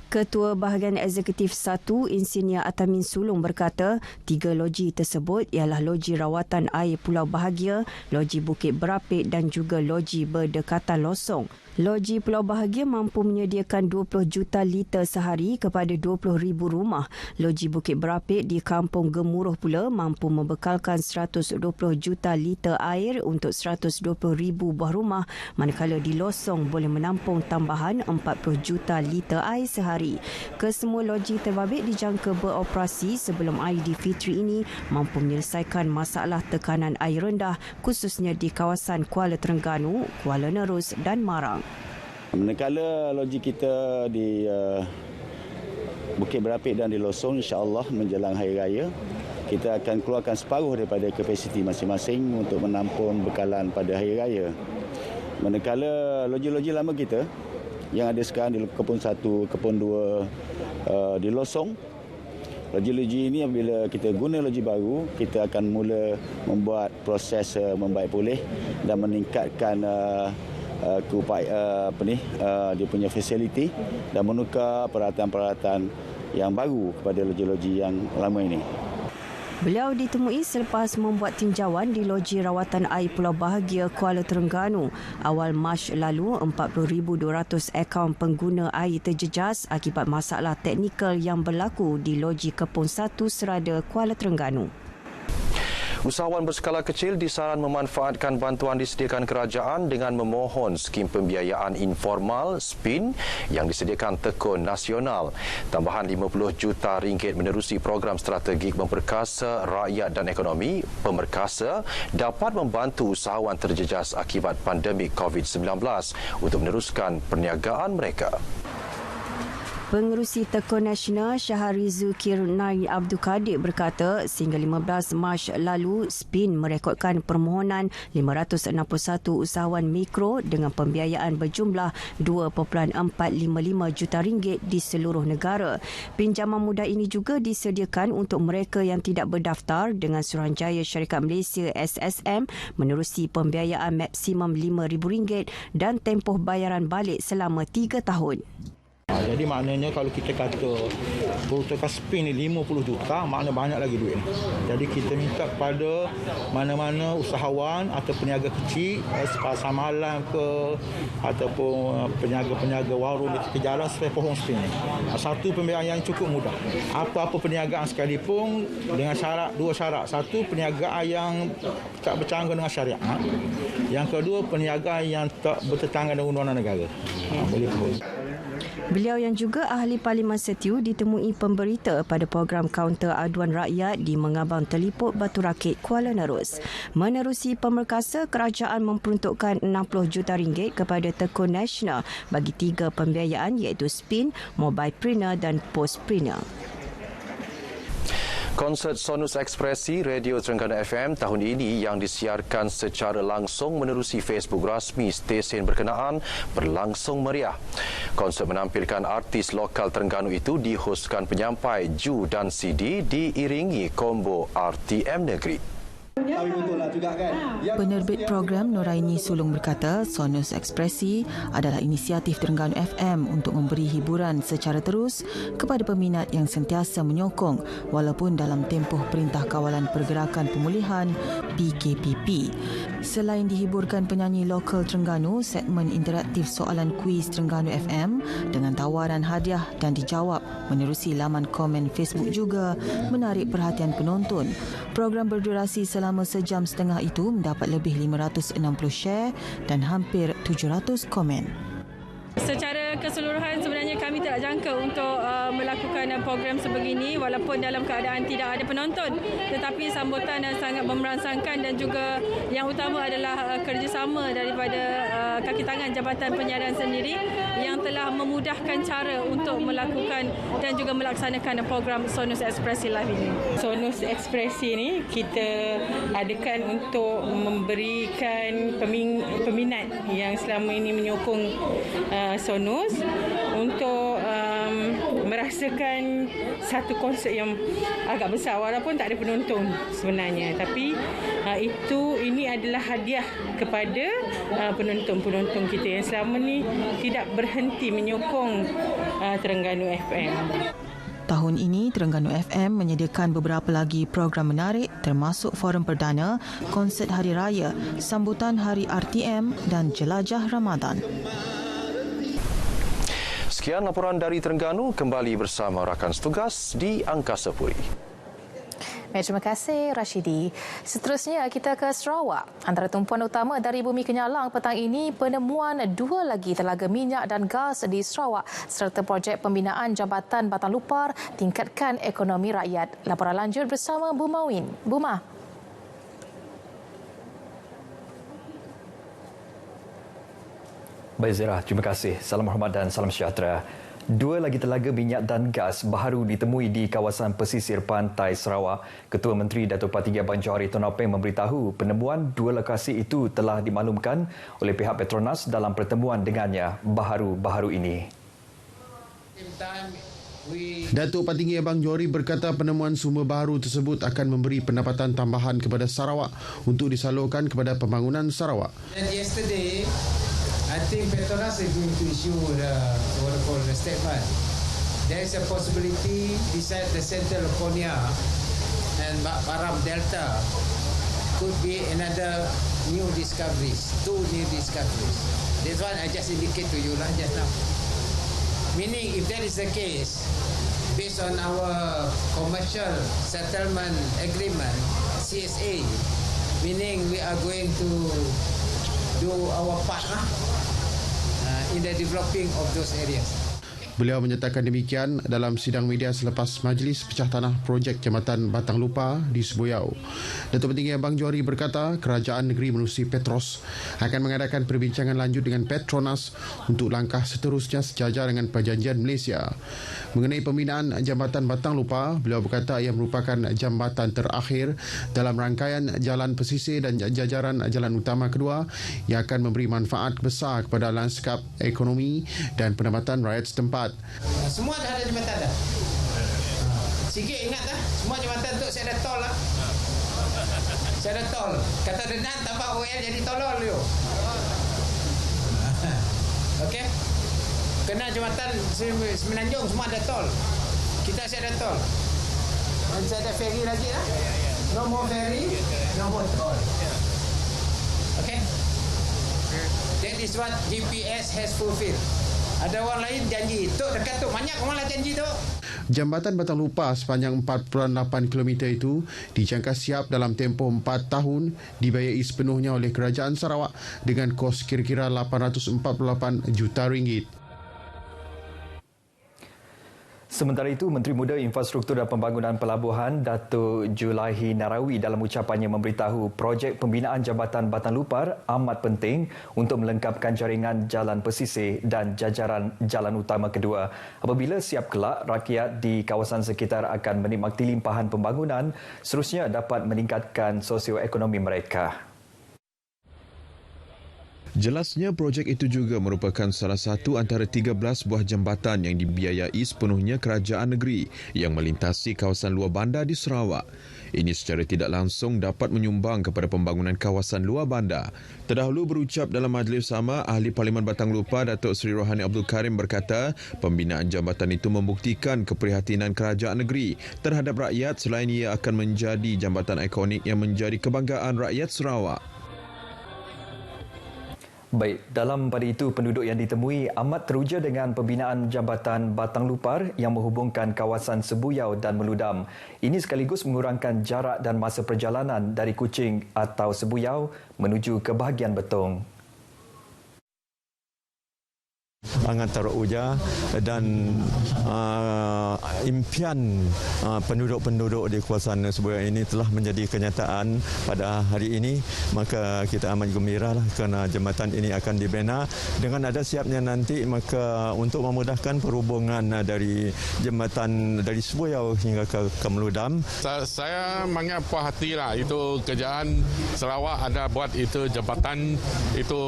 S8: Ketua Bahagian Eksekutif 1 Insinyur Atamin Sulong berkata 3 loji tersebut ialah loji rawatan air Pulau Bahagia, loji Bukit Berapit dan juga loji berdekatan Losong. Loji Pulau Bahagia mampu menyediakan 20 juta liter sehari kepada 20,000 rumah. Loji Bukit Berapit di Kampung Gemuruh pula mampu membekalkan 120 juta liter air untuk 120,000 buah rumah, manakala di Losong boleh menampung tambahan 40 juta liter air sehari. Kesemua loji terbabit dijangka beroperasi sebelum Aidilfitri ini mampu menyelesaikan masalah tekanan air rendah khususnya di kawasan Kuala Terengganu, Kuala Nerus dan Marang.
S9: Manakala loji kita di Bukit Berapit dan di Losong, insya-Allah menjelang Hari Raya, kita akan keluarkan separuh daripada kapasiti masing-masing untuk menampung bekalan pada Hari Raya. Manakala loji-loji lama kita yang ada sekarang di Kepun 1, Kepun 2, di Losong, loji-loji ini apabila kita guna loji baru, kita akan mula membuat proses membaik pulih dan meningkatkan dia punya fasiliti dan menukar peralatan-peralatan yang baru kepada loji-loji yang lama ini.
S8: Beliau ditemui selepas membuat tinjauan di loji rawatan air Pulau Bahagia Kuala Terengganu. Awal Mac lalu, 40,200 akaun pengguna air terjejas akibat masalah teknikal yang berlaku di loji Kepun 1 Serada Kuala Terengganu.
S7: Usahawan berskala kecil disaran memanfaatkan bantuan disediakan kerajaan dengan memohon skim pembiayaan informal SPIN yang disediakan Tekun Nasional. Tambahan RM50 juta menerusi program strategik memperkasa rakyat dan ekonomi. Pemerkasa dapat membantu usahawan terjejas akibat pandemik COVID-19 untuk meneruskan perniagaan mereka.
S8: Pengerusi Tekun Nasional Syahrizu Kirnai Abdul Kadir berkata sehingga 15 Mac lalu SPIN merekodkan permohonan 561 usahawan mikro dengan pembiayaan berjumlah 2.455 juta ringgit di seluruh negara. Pinjaman mudah ini juga disediakan untuk mereka yang tidak berdaftar dengan Suruhanjaya Syarikat Malaysia SSM menerusi pembiayaan maksimum RM5,000 dan tempoh bayaran balik selama 3 tahun.
S10: Jadi maknanya kalau kita kata peruntukan SPIN ni 50 juta, makna banyak lagi duit ni. Jadi kita minta kepada mana-mana usahawan atau peniaga kecil, pasar malam ke ataupun peniaga-peniaga warung di tepi jalan supaya pohon SPIN ni. Satu pembiayaan yang cukup mudah. Apa-apa perniagaan sekalipun dengan syarat, dua syarat. Satu, perniagaan yang tak bercanggah dengan syariat. Yang kedua, perniagaan yang tak bertentangan dengan undang-undang negara. Boleh pun.
S8: Beliau yang juga ahli Parlimen Setiu ditemui pemberita pada program kaunter aduan rakyat di Mengabang Teliput Batu Rakit, Kuala Nerus. Menerusi pemerkasa, kerajaan memperuntukkan RM60 juta kepada Tekun Nasional bagi 3 pembiayaan iaitu SPIN, Mobilepreneur dan Postpreneur.
S7: Konsert Sonus Ekspresi Radio Terengganu FM tahun ini yang disiarkan secara langsung menerusi Facebook rasmi stesen berkenaan berlangsung meriah. Konsert menampilkan artis lokal Terengganu itu dihoskan penyampai Ju dan Sidi diiringi kombo RTM Negeri.
S11: Penerbit program Noraini Sulong berkata Sonus Ekspresi adalah inisiatif Terengganu FM untuk memberi hiburan secara terus kepada peminat yang sentiasa menyokong walaupun dalam tempoh Perintah Kawalan Pergerakan Pemulihan PKPP. Selain dihiburkan penyanyi lokal Terengganu, segmen interaktif soalan kuis Terengganu FM dengan tawaran hadiah dan dijawab menerusi laman komen Facebook juga menarik perhatian penonton. Program berdurasi selama sejam setengah itu mendapat lebih 560 share dan hampir 700 komen.
S12: Secara keseluruhan sebenarnya kami tidak jangka untuk melakukan program sebegini walaupun dalam keadaan tidak ada penonton, tetapi sambutan yang sangat memerangsangkan dan juga yang utama adalah kerjasama daripada kaki tangan Jabatan Penyiaran sendiri yang telah memudahkan cara untuk melakukan dan juga melaksanakan program Sonus Ekspresi Live ini. Sonus Ekspresi ini kita adakan untuk memberikan peminat yang selama ini menyokong Sonus untuk merasakan satu konsert yang agak besar walaupun tak ada penonton sebenarnya, tapi ini adalah hadiah kepada penonton-penonton kita yang selama ni tidak berhenti menyokong Terengganu FM.
S11: Tahun ini, Terengganu FM menyediakan beberapa lagi program menarik termasuk forum perdana, konsert Hari Raya, sambutan Hari RTM dan Jelajah Ramadan.
S7: Sekian laporan dari Terengganu, kembali bersama rakan setugas di Angkasa Puri.
S1: Terima kasih Rashidi. Seterusnya kita ke Sarawak. Antara tumpuan utama dari Bumi Kenyalang petang ini penemuan 2 lagi telaga minyak dan gas di Sarawak serta projek pembinaan Jabatan Batang Lupar tingkatkan ekonomi rakyat. Laporan lanjut bersama Bu Mawin. Bu Ma.
S13: Baik Zira, terima kasih. Salam hormat dan salam sejahtera. 2 lagi telaga minyak dan gas baru ditemui di kawasan pesisir pantai Sarawak. Ketua Menteri Datuk Parti Abang Johari Tun Nopeng memberitahu penemuan 2 lokasi itu telah dimaklumkan oleh pihak Petronas dalam pertemuan dengannya baharu-baharu ini.
S14: Datuk Patinggi Abang Johari berkata penemuan sumber baru tersebut akan memberi pendapatan tambahan kepada Sarawak untuk disalurkan kepada pembangunan Sarawak.
S15: Yesterday, I think Petronas is going to issue the statement. There is a possibility beside the Central Laconia and Baram Delta could be another new discoveries, 2 new discoveries. This one I just indicate to you just now. Meaning if that is the case, based on our commercial settlement agreement, CSA, meaning we are going to do our part in the developing of those areas.
S14: Beliau menyatakan demikian dalam sidang media selepas Majlis Pecah Tanah Projek Jambatan Batang Lupa di Sebuyau. Datuk Petinggi Abang Johari berkata kerajaan negeri menerusi Petros akan mengadakan perbincangan lanjut dengan Petronas untuk langkah seterusnya sejajar dengan perjanjian Malaysia. Mengenai pembinaan Jambatan Batang Lupa, beliau berkata ia merupakan jambatan terakhir dalam rangkaian jalan pesisir dan jajaran jalan utama kedua yang akan memberi manfaat besar kepada lanskap ekonomi dan pendapatan rakyat setempat.
S15: Semua dah ada jambatan dah. Sikit ingat dah, semua jambatan tu saya ada tol lah. Saya ada tol. Kata Denan tambah OL jadi tolol dia. Okey. Kena jambatan Semenanjung semua ada tol. Kita saya ada tol. Dan saya ada ferry lagi lah. No more ferry, no more tol. Okey. That is what GPS has fulfilled. Ada orang lain janji, Tok dekat tu, banyak orang lah janji tu.
S14: Jambatan Batang Lupa sepanjang 4.8 km itu dijangka siap dalam tempoh 4 tahun, dibiayai sepenuhnya oleh Kerajaan Sarawak dengan kos kira-kira 848 juta ringgit.
S13: Sementara itu, Menteri Muda Infrastruktur dan Pembangunan Pelabuhan Datuk Julaihi Narawi dalam ucapannya memberitahu projek pembinaan Jambatan Batang Lupar amat penting untuk melengkapkan jaringan jalan pesisir dan jajaran jalan utama kedua. Apabila siap kelak, rakyat di kawasan sekitar akan menikmati limpahan pembangunan, seterusnya dapat meningkatkan sosioekonomi mereka.
S16: Jelasnya projek itu juga merupakan salah satu antara 13 buah jambatan yang dibiayai sepenuhnya kerajaan negeri yang melintasi kawasan luar bandar di Sarawak. Ini secara tidak langsung dapat menyumbang kepada pembangunan kawasan luar bandar. Terdahulu berucap dalam majlis sama, Ahli Parlimen Batang Lupa Datuk Seri Rohani Abdul Karim berkata, pembinaan jambatan itu membuktikan keprihatinan kerajaan negeri terhadap rakyat selain ia akan menjadi jambatan ikonik yang menjadi kebanggaan rakyat Sarawak.
S13: Baik, dalam pada itu penduduk yang ditemui amat teruja dengan pembinaan Jambatan Batang Lupar yang menghubungkan kawasan Sebuyau dan Meludam. Ini sekaligus mengurangkan jarak dan masa perjalanan dari Kuching atau Sebuyau menuju ke bahagian Betong.
S17: Antara ujar dan impian penduduk-penduduk di kawasan Sebuyau ini telah menjadi kenyataan pada hari ini, maka kita amat gembira kerana jambatan ini akan dibina dengan ada siapnya nanti, maka untuk memudahkan perhubungan dari jambatan dari Sebuyau hingga ke Meludam.
S18: Saya sangat puas hatilah itu kerajaan Sarawak ada buat itu jambatan itu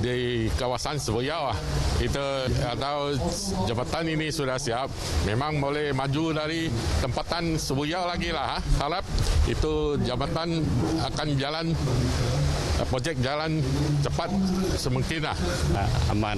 S18: di kawasan Sebuyau lah. Itu atau jambatan ini sudah siap, memang boleh maju dari tempatan Sebuyau lagi lah. Harap itu jambatan akan jalan, projek jalan cepat semungkin lah.
S19: Amat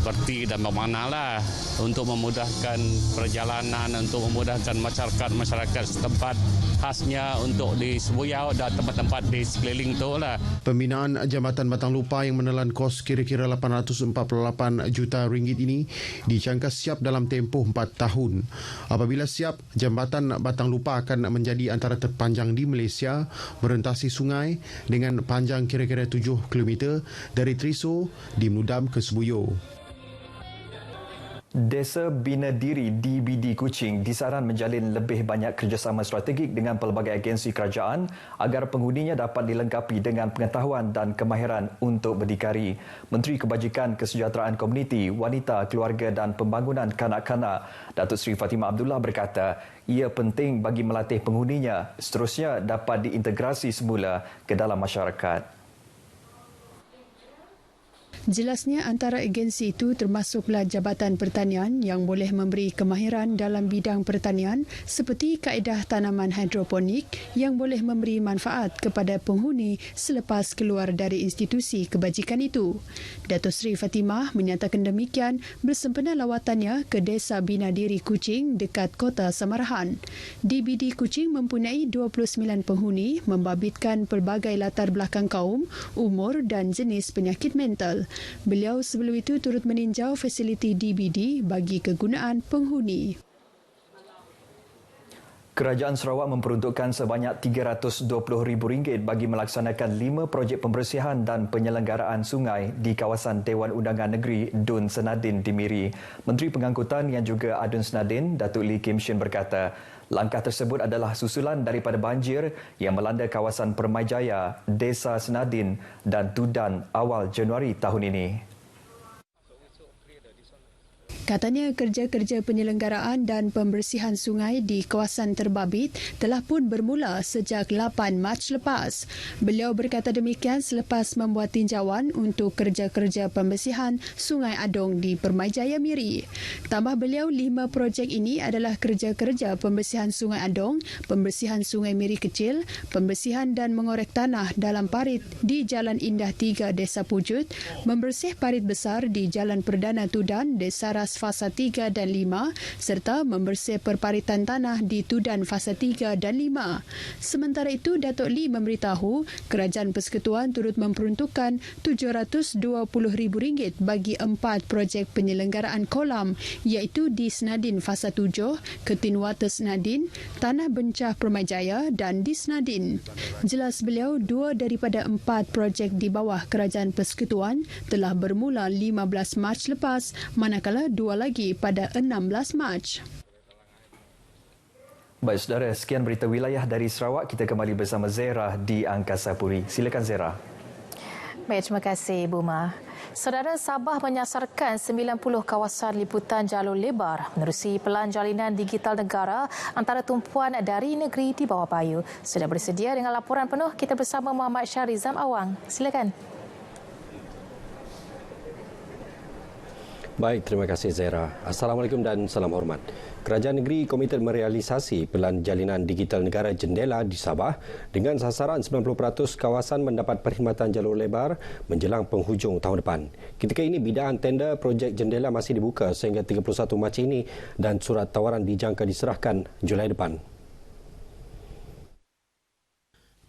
S19: berarti dan bermakna lah untuk memudahkan perjalanan, untuk memudahkan masyarakat setempat, khasnya untuk di Sebuyau dan tempat-tempat di sekeliling tu lah.
S14: Pembinaan Jambatan Batang Lupa yang menelan kos kira-kira 848 juta ringgit ini dijangka siap dalam tempoh 4 tahun. Apabila siap, Jambatan Batang Lupa akan menjadi antara terpanjang di Malaysia, merentasi sungai dengan panjang kira-kira 7 km dari Triso di Meludam ke Sebuyau.
S13: Desa Bina Diri DBD Kuching disaran menjalin lebih banyak kerjasama strategik dengan pelbagai agensi kerajaan agar penghuninya dapat dilengkapi dengan pengetahuan dan kemahiran untuk berdikari. Menteri Kebajikan Kesejahteraan Komuniti, Wanita, Keluarga dan Pembangunan Kanak-kanak, Datuk Seri Fatimah Abdullah berkata, ia penting bagi melatih penghuninya seterusnya dapat diintegrasi semula ke dalam masyarakat.
S20: Jelasnya antara agensi itu termasuklah Jabatan Pertanian yang boleh memberi kemahiran dalam bidang pertanian seperti kaedah tanaman hidroponik yang boleh memberi manfaat kepada penghuni selepas keluar dari institusi kebajikan itu. Datuk Seri Fatimah menyatakan demikian bersempena lawatannya ke Desa Bina Diri Kuching dekat Kota Samarahan. DBD Kuching mempunyai 29 penghuni membabitkan pelbagai latar belakang kaum, umur dan jenis penyakit mental. Beliau sebelum itu turut meninjau fasiliti DBD bagi kegunaan penghuni.
S13: Kerajaan Sarawak memperuntukkan sebanyak RM320,000 bagi melaksanakan 5 projek pembersihan dan penyelenggaraan sungai di kawasan Dewan Undangan Negeri Dun Senadin di Miri. Menteri Pengangkutan yang juga Adun Senadin, Datuk Lee Kim Shin berkata, langkah tersebut adalah susulan daripada banjir yang melanda kawasan Permajaya, Desa Senadin dan Tudan awal Januari tahun ini.
S20: Katanya kerja-kerja penyelenggaraan dan pembersihan sungai di kawasan terbabit telah pun bermula sejak 8 Mac lepas. Beliau berkata demikian selepas membuat tinjauan untuk kerja-kerja pembersihan Sungai Adong di Permajaya Miri. Tambah beliau, 5 projek ini adalah kerja-kerja pembersihan Sungai Adong, pembersihan Sungai Miri Kecil, pembersihan dan mengorek tanah dalam parit di Jalan Indah 3 Desa Pujut, membersih parit besar di Jalan Perdana Tudan, Desa Ras Fasa 3 dan 5 serta membersih perparitan tanah di Tudan Fasa 3 dan 5. Sementara itu, Datuk Lee memberitahu Kerajaan Persekutuan turut memperuntukkan RM720,000 bagi 4 projek penyelenggaraan kolam iaitu di Senadin Fasa 7, Ketinwata Senadin, Tanah Bencah Permajaya dan di Senadin. Jelas beliau, 2 daripada 4 projek di bawah Kerajaan Persekutuan telah bermula 15 Mac lepas, manakala 2 lagi pada 16 Mac.
S13: Baik saudara, sekian berita wilayah dari Sarawak. Kita kembali bersama Zera di Angkasa Puri. Silakan Zera.
S1: Baik, terima kasih Buma. Saudara, Sabah menyasarkan 90 kawasan liputan jalur lebar menerusi Pelan Jalinan Digital Negara antara tumpuan dari negeri di bawah payu. Sudah bersedia dengan laporan penuh, kita bersama Muhammad Syarizam Awang. Silakan.
S21: Baik, terima kasih Zaira. Assalamualaikum dan salam hormat. Kerajaan negeri komited merealisasi Pelan Jalinan Digital Negara Jendela di Sabah dengan sasaran 90% kawasan mendapat perkhidmatan jalur lebar menjelang penghujung tahun depan. Ketika ini, bidaan tender projek jendela masih dibuka sehingga 31 Mac ini dan surat tawaran dijangka diserahkan Julai depan.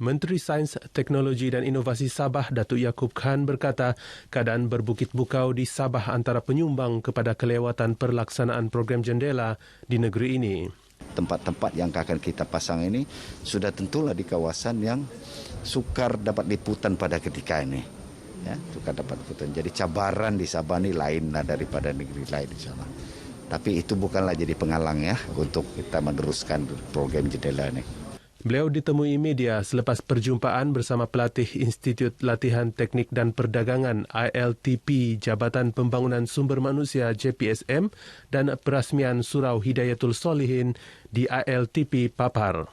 S22: Menteri Sains, Teknologi dan Inovasi Sabah, Datuk Yaakob Khan berkata, keadaan berbukit bukau di Sabah antara penyumbang kepada kelewatan perlaksanaan program jendela di negeri ini.
S23: Tempat-tempat yang akan kita pasang ini sudah tentulah di kawasan yang sukar dapat liputan pada ketika ini. Ya, sukar dapat liputan. Jadi cabaran di Sabah ini lain daripada negeri lain di sana. Tapi itu bukanlah jadi penghalang ya untuk kita meneruskan program jendela ini.
S22: Beliau ditemui media selepas perjumpaan bersama pelatih Institut Latihan Teknik dan Perdagangan ILTP Jabatan Pembangunan Sumber Manusia JPSM dan perasmian Surau Hidayatul Solihin di ILTP Papar.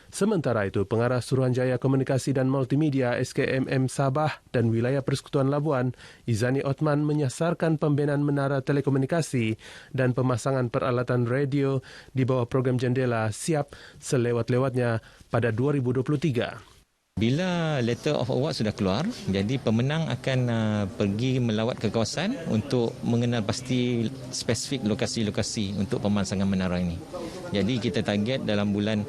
S22: Sementara itu, Pengarah Suruhanjaya Komunikasi dan Multimedia SKMM Sabah dan Wilayah Persekutuan Labuan, Izani Othman menyasarkan pembenahan menara telekomunikasi dan pemasangan peralatan radio di bawah program jendela siap selewat-lewatnya pada 2023.
S24: Bila letter of award sudah keluar, jadi pemenang akan pergi melawat ke kawasan untuk mengenal pasti spesifik lokasi-lokasi untuk pemasangan menara ini. Jadi kita target dalam bulan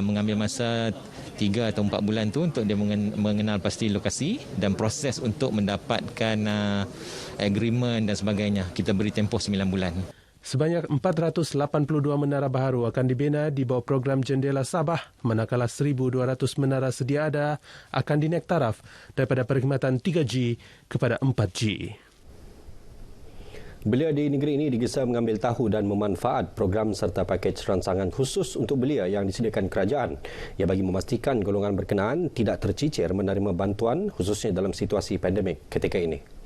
S24: mengambil masa 3 atau 4 bulan tu untuk dia mengenal pasti lokasi dan proses untuk mendapatkan agreement dan sebagainya. Kita beri tempoh 9 bulan.
S22: Sebanyak 482 menara baharu akan dibina di bawah program Jendela Sabah, manakala 1,200 menara sedia ada akan dinaik taraf daripada perkhidmatan 3G kepada 4G.
S21: Belia di negeri ini digesa mengambil tahu dan memanfaat program serta pakej rancangan khusus untuk belia yang disediakan kerajaan yang bagi memastikan golongan berkenaan tidak tercicir menerima bantuan khususnya dalam situasi pandemik ketika ini.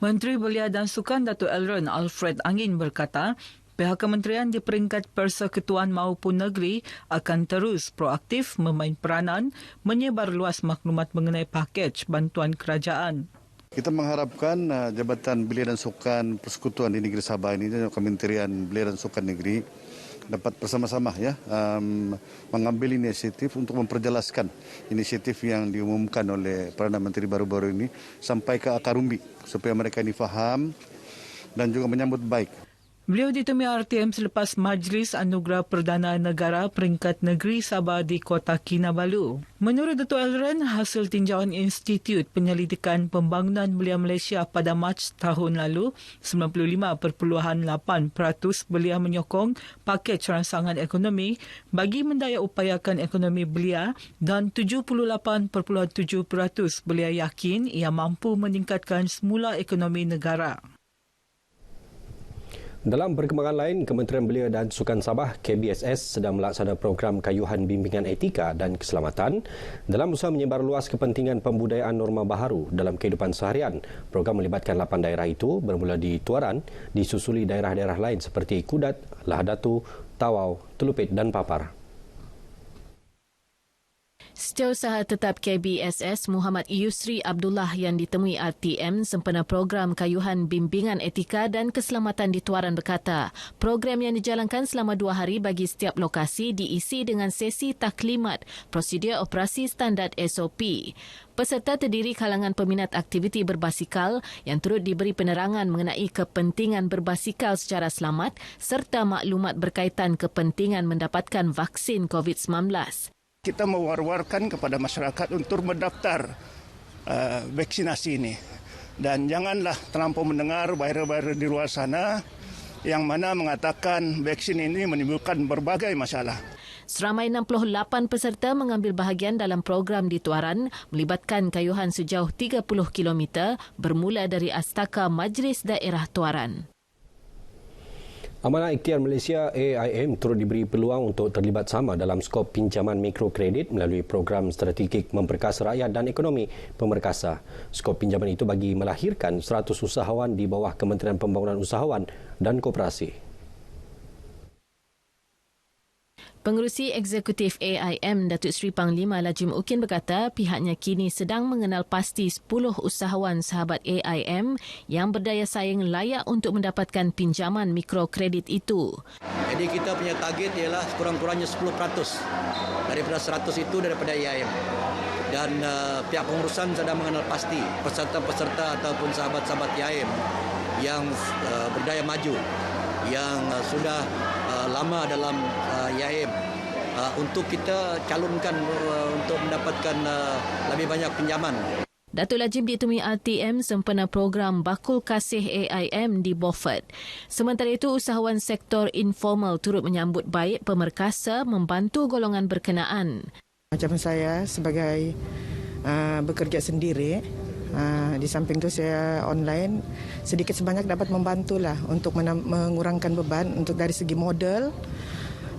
S25: Menteri Belia dan Sukan Datuk Elron Alfred Angin berkata, pihak kementerian di peringkat persekutuan maupun negeri akan terus proaktif memain peranan menyebar luas maklumat mengenai pakej bantuan kerajaan.
S26: Kita mengharapkan Jabatan Belia dan Sukan Persekutuan di negeri Sabah ini dan Kementerian Belia dan Sukan Negeri dapat bersama-sama mengambil inisiatif untuk memperjelaskan inisiatif yang diumumkan oleh Perdana Menteri baru-baru ini sampai ke akar umbi supaya mereka ini faham dan juga menyambut baik.
S25: Beliau ditemui RTM selepas Majlis Anugerah Perdana Negara Peringkat Negeri Sabah di Kota Kinabalu. Menurut Dato' Elron, hasil tinjauan Institut Penyelidikan Pembangunan Belia Malaysia pada Mac tahun lalu, 95.8% belia menyokong pakej rangsangan ekonomi bagi mendaya upayakan ekonomi belia dan 78.7% belia yakin ia mampu meningkatkan semula ekonomi negara.
S21: Dalam perkembangan lain, Kementerian Belia dan Sukan Sabah KBSS sedang melaksana program kayuhan bimbingan etika dan keselamatan dalam usaha menyebar luas kepentingan pembudayaan norma baharu dalam kehidupan seharian. Program melibatkan 8 daerah itu bermula di Tuaran, disusuli daerah-daerah lain seperti Kudat, Lahadatu, Tawau, Telupit dan Papar.
S1: Setiausaha Tetap KBSS Muhammad Yusri Abdullah yang ditemui RTM sempena program kayuhan bimbingan etika dan keselamatan di Tuaran berkata, program yang dijalankan selama 2 hari bagi setiap lokasi diisi dengan sesi taklimat prosedur operasi standard SOP. Peserta terdiri kalangan peminat aktiviti berbasikal yang turut diberi penerangan mengenai kepentingan berbasikal secara selamat serta maklumat berkaitan kepentingan mendapatkan vaksin COVID-19.
S2: Kita mewar-warkan kepada masyarakat untuk mendaftar vaksinasi ini. Dan janganlah terlampau mendengar viral-viral di luar sana yang mana mengatakan vaksin ini menimbulkan berbagai masalah.
S1: Seramai 68 peserta mengambil bahagian dalam program di Tuaran melibatkan kayuhan sejauh 30 km bermula dari Astaka Majlis Daerah Tuaran.
S21: Amanah Ikhtiar Malaysia AIM turut diberi peluang untuk terlibat sama dalam skop pinjaman mikrokredit melalui program strategik memperkasa rakyat dan ekonomi pemerkasa. Skop pinjaman itu bagi melahirkan 100 usahawan di bawah Kementerian Pembangunan Usahawan dan Koperasi.
S1: Pengerusi Eksekutif AIM Datuk Seri Panglima Lajim Ukin berkata pihaknya kini sedang mengenal pasti 10 usahawan sahabat AIM yang berdaya saing layak untuk mendapatkan pinjaman mikrokredit itu.
S3: Jadi kita punya target ialah kurang-kurangnya 10% daripada 100 itu daripada AIM. Dan pihak pengurusan sedang mengenal pasti peserta-peserta ataupun sahabat-sahabat AIM yang berdaya maju, yang sudah lama dalam YAIM untuk kita calonkan untuk mendapatkan lebih banyak pinjaman.
S1: Datuk Lajim ditemui RTM sempena program Bakul Kasih AIM di Beaufort. Sementara itu, usahawan sektor informal turut menyambut baik pemerkasa membantu golongan berkenaan.
S4: Macam saya sebagai bekerja sendiri, di samping itu saya online, sedikit sebanyak dapat membantulah untuk mengurangkan beban untuk dari segi modal.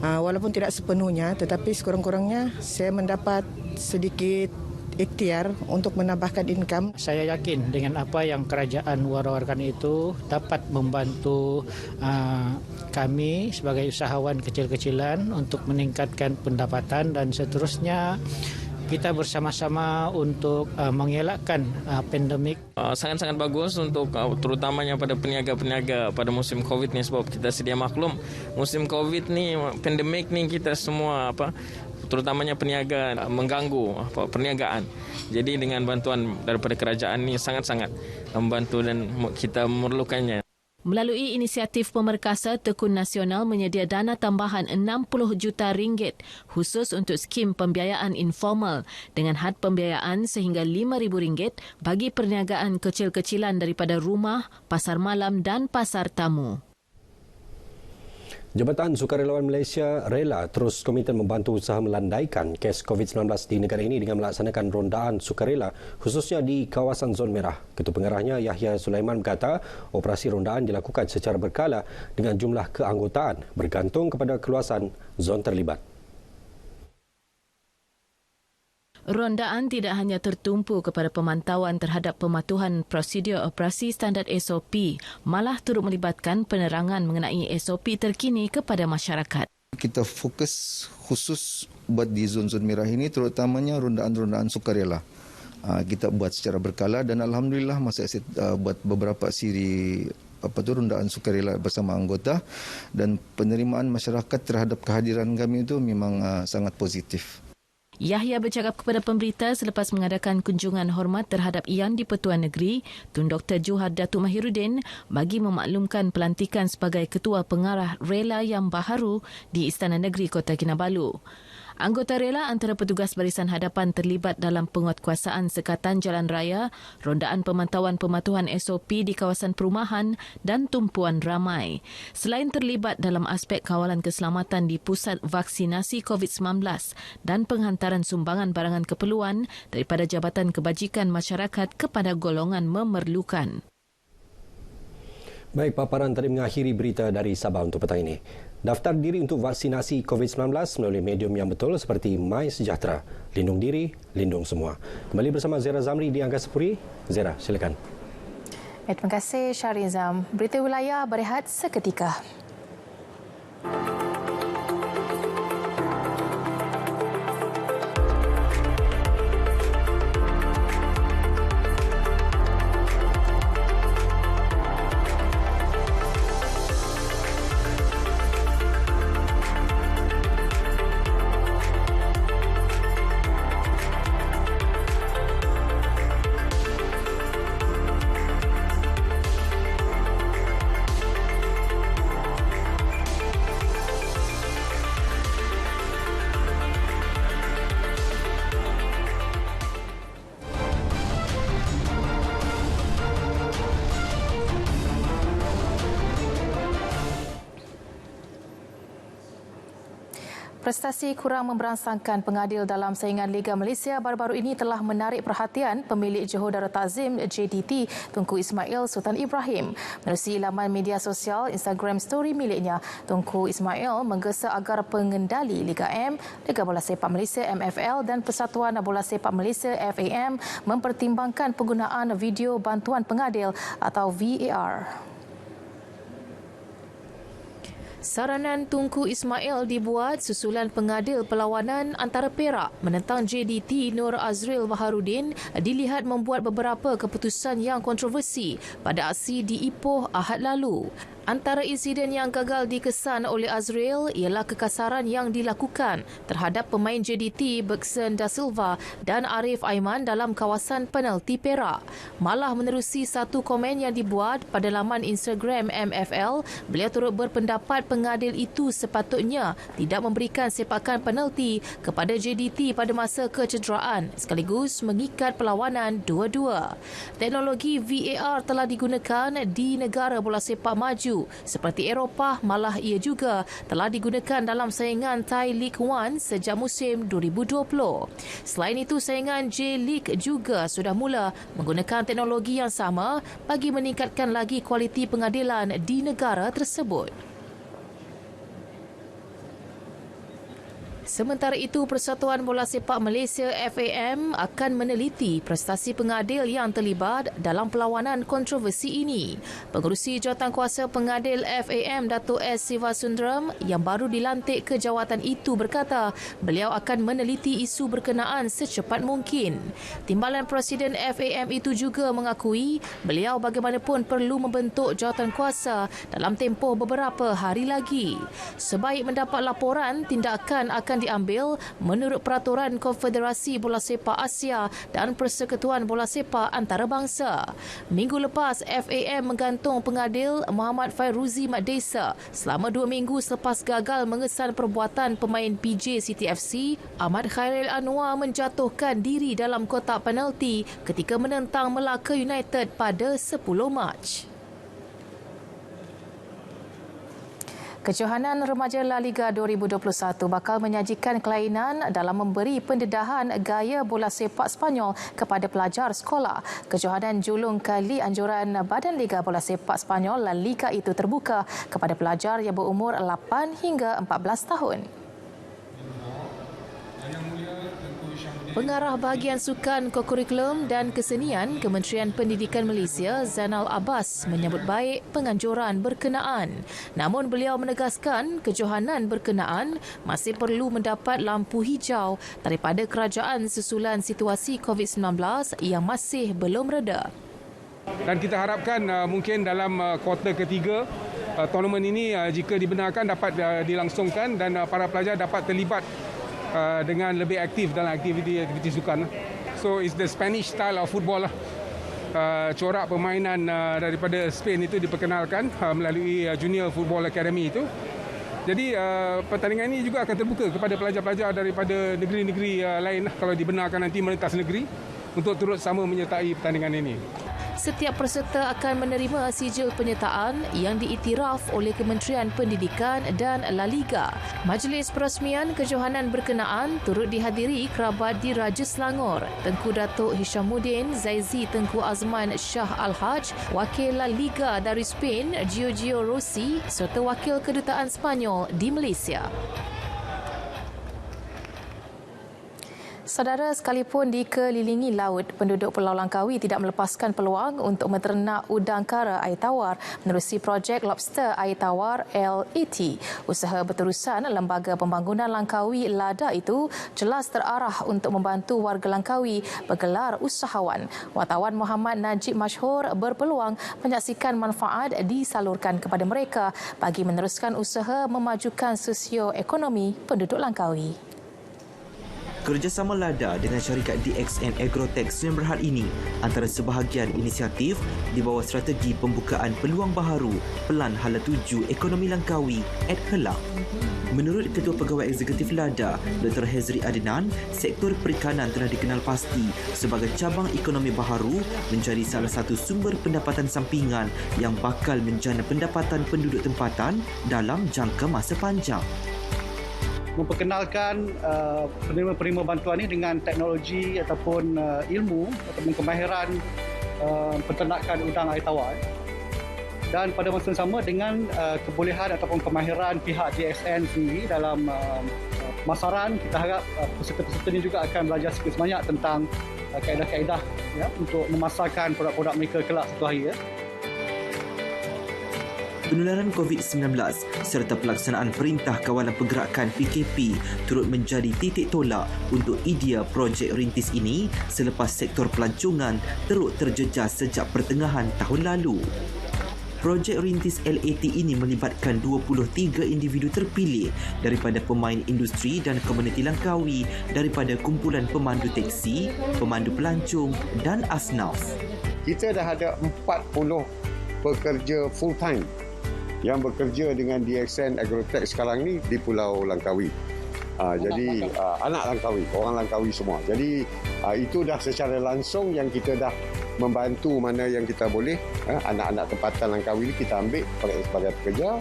S4: Walaupun tidak sepenuhnya, tetapi sekurang-kurangnya saya mendapat sedikit ikhtiar untuk menambahkan income.
S5: Saya yakin dengan apa yang kerajaan war-warkan itu dapat membantu kami sebagai usahawan kecil-kecilan untuk meningkatkan pendapatan dan seterusnya. Kita bersama-sama untuk mengelakkan pandemik.
S6: Sangat-sangat bagus untuk terutamanya pada peniaga-peniaga pada musim COVID ni, sebab kita sedia maklum musim COVID ni, pandemik ni, kita semua terutamanya peniaga mengganggu perniagaan. Jadi dengan bantuan daripada kerajaan ni sangat-sangat membantu dan kita memerlukannya.
S1: Melalui inisiatif pemerkasa, Tekun Nasional menyedia dana tambahan RM60 juta khusus untuk skim pembiayaan informal dengan had pembiayaan sehingga RM5,000 bagi perniagaan kecil-kecilan daripada rumah, pasar malam dan pasar tamu.
S21: Jabatan Sukarelawan Malaysia rela terus komited membantu usaha melandaikan kes COVID-19 di negara ini dengan melaksanakan rondaan sukarela khususnya di kawasan zon merah. Ketua Pengarahnya Yahya Sulaiman berkata operasi rondaan dilakukan secara berkala dengan jumlah keanggotaan bergantung kepada keluasan zon terlibat.
S1: Rondaan tidak hanya tertumpu kepada pemantauan terhadap pematuhan prosedur operasi standard SOP, malah turut melibatkan penerangan mengenai SOP terkini kepada masyarakat.
S9: Kita fokus khusus buat di zon-zon merah ini terutamanya rondaan-rondaan sukarela. Kita buat secara berkala dan alhamdulillah masa saya buat beberapa siri rondaan sukarela bersama anggota dan penerimaan masyarakat terhadap kehadiran kami itu memang sangat positif.
S1: Yahya bercakap kepada pemberita selepas mengadakan kunjungan hormat terhadap Ian di Pertuan Negeri, Tun Dr. Johar Datuk Mahiruddin bagi memaklumkan pelantikan sebagai Ketua Pengarah Rela yang baharu di Istana Negeri Kota Kinabalu. Anggota rela antara petugas barisan hadapan terlibat dalam penguatkuasaan sekatan jalan raya, rondaan pemantauan pematuhan SOP di kawasan perumahan dan tumpuan ramai. Selain terlibat dalam aspek kawalan keselamatan di pusat vaksinasi COVID-19 dan penghantaran sumbangan barangan keperluan daripada Jabatan Kebajikan Masyarakat kepada golongan memerlukan.
S21: Baik, paparan tadi mengakhiri berita dari Sabah untuk petang ini. Daftar diri untuk vaksinasi COVID-19 melalui medium yang betul seperti MySejahtera. Lindung diri, lindung semua. Kembali bersama Zera Zamri di Angkasa Puri. Zera, silakan.
S1: Terima kasih Syarizam. Berita wilayah berehat seketika. Prestasi kurang memberangsangkan pengadil dalam saingan Liga Malaysia baru-baru ini telah menarik perhatian pemilik Johor Darul Ta'zim JDT Tunku Ismail Sultan Ibrahim. Menerusi laman media sosial Instagram story miliknya, Tunku Ismail menggesa agar pengendali Liga M, Liga Bola Sepak Malaysia MFL dan Persatuan Bola Sepak Malaysia FAM mempertimbangkan penggunaan video bantuan pengadil atau VAR. Saranan Tunku Ismail dibuat susulan pengadil perlawanan antara Perak menentang JDT Nur Azril Baharudin dilihat membuat beberapa keputusan yang kontroversi pada aksi di Ipoh Ahad lalu. Antara insiden yang gagal dikesan oleh Azril ialah kekasaran yang dilakukan terhadap pemain JDT Bergson Da Silva dan Arif Aiman dalam kawasan penalti Perak. Malah menerusi satu komen yang dibuat pada laman Instagram MFL, beliau turut berpendapat pengadil itu sepatutnya tidak memberikan sepakan penalti kepada JDT pada masa kecederaan sekaligus mengikat perlawanan dua-dua. Teknologi VAR telah digunakan di negara bola sepak maju seperti Eropah, malah ia juga telah digunakan dalam saingan Thai League One sejak musim 2020. Selain itu, saingan J-League juga sudah mula menggunakan teknologi yang sama bagi meningkatkan lagi kualiti pengadilan di negara tersebut. Sementara itu, Persatuan Bola Sepak Malaysia FAM akan meneliti prestasi pengadil yang terlibat dalam perlawanan kontroversi ini. Pengerusi Jawatankuasa Pengadil FAM Datuk S. Sivasundaram yang baru dilantik ke jawatan itu berkata beliau akan meneliti isu berkenaan secepat mungkin. Timbalan Presiden FAM itu juga mengakui beliau bagaimanapun perlu membentuk jawatankuasa dalam tempoh beberapa hari lagi. Sebaik mendapat laporan, tindakan akan diambil menurut peraturan Konfederasi Bola Sepak Asia dan Persekutuan Bola Sepak Antarabangsa. Minggu lepas, FAM menggantung pengadil Muhammad Fairuzi Mat Desa selama 2 minggu selepas gagal mengesan perbuatan pemain PJ City FC Ahmad Khairil Anwar menjatuhkan diri dalam kotak penalti ketika menentang Melaka United pada 10 Mac. Kejohanan Remaja La Liga 2021 bakal menyajikan kelainan dalam memberi pendedahan gaya bola sepak Sepanyol kepada pelajar sekolah. Kejohanan julung kali anjuran Badan Liga Bola Sepak Sepanyol La Liga itu terbuka kepada pelajar yang berumur 8 hingga 14 tahun. Pengarah bahagian sukan, kokurikulum dan kesenian Kementerian Pendidikan Malaysia Zainal Abbas menyambut baik penganjuran berkenaan. Namun beliau menegaskan kejohanan berkenaan masih perlu mendapat lampu hijau daripada kerajaan susulan situasi COVID-19 yang masih belum reda.
S7: Dan kita harapkan mungkin dalam kuarter ketiga tournament ini jika dibenarkan dapat dilangsungkan dan para pelajar dapat terlibat dengan lebih aktif dalam aktiviti sukan. So it's the Spanish style of football lah. Corak permainan daripada Spain itu diperkenalkan melalui Junior Football Academy itu. Jadi pertandingan ini juga akan terbuka kepada pelajar-pelajar daripada negeri-negeri lain kalau dibenarkan nanti merentas negeri untuk turut sama menyertai pertandingan ini.
S1: Setiap peserta akan menerima sijil penyertaan yang diiktiraf oleh Kementerian Pendidikan dan La Liga. Majlis perasmian kejohanan berkenaan turut dihadiri kerabat di Raja Selangor, Tengku Datuk Hishamuddin Zaizi Tengku Azman Shah Al-Haj, Wakil La Liga dari Spain Giorgio Rossi serta Wakil Kedutaan Sepanyol di Malaysia. Saudara, sekalipun dikelilingi laut, penduduk Pulau Langkawi tidak melepaskan peluang untuk menternak udang kara air tawar menerusi projek Lobster Air Tawar LAT. Usaha berterusan Lembaga Pembangunan Langkawi LADA itu jelas terarah untuk membantu warga Langkawi bergelar usahawan. Wartawan Muhammad Najib Mashhur berpeluang menyaksikan manfaat disalurkan kepada mereka bagi meneruskan usaha memajukan sosioekonomi penduduk Langkawi.
S8: Kerjasama LADA dengan syarikat DXN Agrotech Sdn Bhd ini antara sebahagian inisiatif di bawah strategi pembukaan peluang baharu Pelan Hala Tuju Ekonomi Langkawi @HELAK. Menurut Ketua Pegawai Eksekutif LADA, Dr. Hezri Adnan, sektor perikanan telah dikenal pasti sebagai cabang ekonomi baharu menjadi salah satu sumber pendapatan sampingan yang bakal menjana pendapatan penduduk tempatan dalam jangka masa panjang.
S26: Memperkenalkan penerima-penerima bantuan ini dengan teknologi ataupun ilmu ataupun kemahiran penternakan udang air tawar, dan pada masa yang sama dengan kebolehan ataupun kemahiran pihak DXN sendiri dalam pemasaran. Kita harap peserta-peserta ini juga akan belajar sikit sebanyak tentang kaedah-kaedah untuk memasarkan produk-produk mereka kelak satu hari.
S8: Penularan COVID-19 serta pelaksanaan Perintah Kawalan Pergerakan PKP turut menjadi titik tolak untuk idea projek rintis ini selepas sektor pelancongan teruk terjejas sejak pertengahan tahun lalu. Projek rintis LAT ini melibatkan 23 individu terpilih daripada pemain industri dan komuniti Langkawi daripada kumpulan pemandu teksi, pemandu pelancong dan asnaf.
S10: Kita dah ada 40 pekerja full time yang bekerja dengan DXN Agrotech sekarang ni di Pulau Langkawi. Jadi anak Langkawi, orang Langkawi semua. Jadi itu dah secara langsung yang kita dah membantu mana yang kita boleh. Anak-anak tempatan Langkawi ni kita ambil sebagai pekerja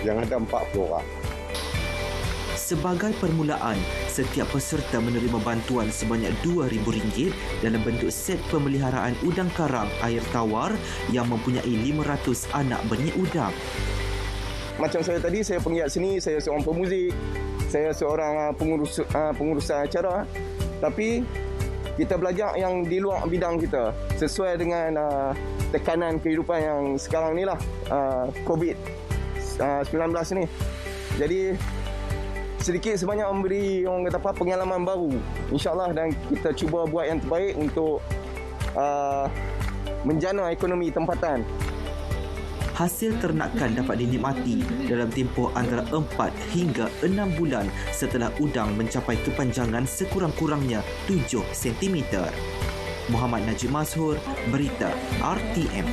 S10: yang ada 40 orang.
S8: Sebagai permulaan, setiap peserta menerima bantuan sebanyak RM2,000 dalam bentuk set pemeliharaan udang karang air tawar yang mempunyai 500 anak benih udang.
S11: Macam saya tadi, saya penggiat seni, saya seorang pemuzik, saya seorang pengurus acara. Tapi kita belajar yang di luar bidang kita sesuai dengan tekanan kehidupan yang sekarang ni lah, COVID-19 ni. Jadi sedikit sebanyak memberi orang kata apa, pengalaman baru, insyaAllah, dan kita cuba buat yang terbaik untuk menjana ekonomi tempatan.
S8: Hasil ternakan dapat dinikmati dalam tempoh antara 4 hingga 6 bulan setelah udang mencapai kepanjangan sekurang-kurangnya 7 cm. Muhammad Najib Mashhur, Berita RTM.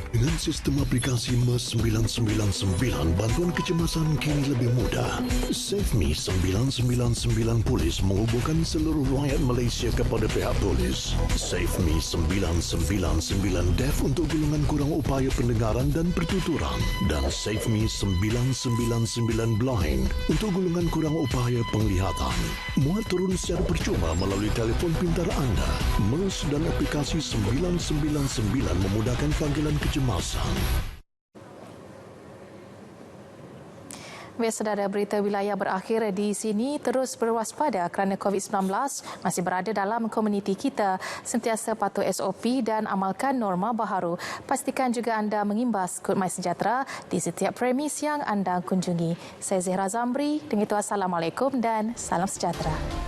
S12: Dengan sistem aplikasi MES 999, bantuan kecemasan kini lebih mudah. SafeMe 999 Polis menghubungkan seluruh rakyat Malaysia kepada pihak polis. SafeMe 999 Deaf untuk golongan kurang upaya pendengaran dan pertuturan. Dan SafeMe 999 Blind untuk golongan kurang upaya penglihatan. Muat turun secara percuma melalui telefon pintar anda. MES dan aplikasi 999 memudahkan panggilan kecemasan.
S1: Baik, saudara, berita wilayah berakhir di sini. Terus berwaspada kerana COVID-19 masih berada dalam komuniti kita. Sentiasa patuh SOP dan amalkan norma baharu. Pastikan juga anda mengimbas kod MySejahtera di setiap premis yang anda kunjungi. Saya Zehra Zamri. Dengan itu, Assalamualaikum dan salam sejahtera.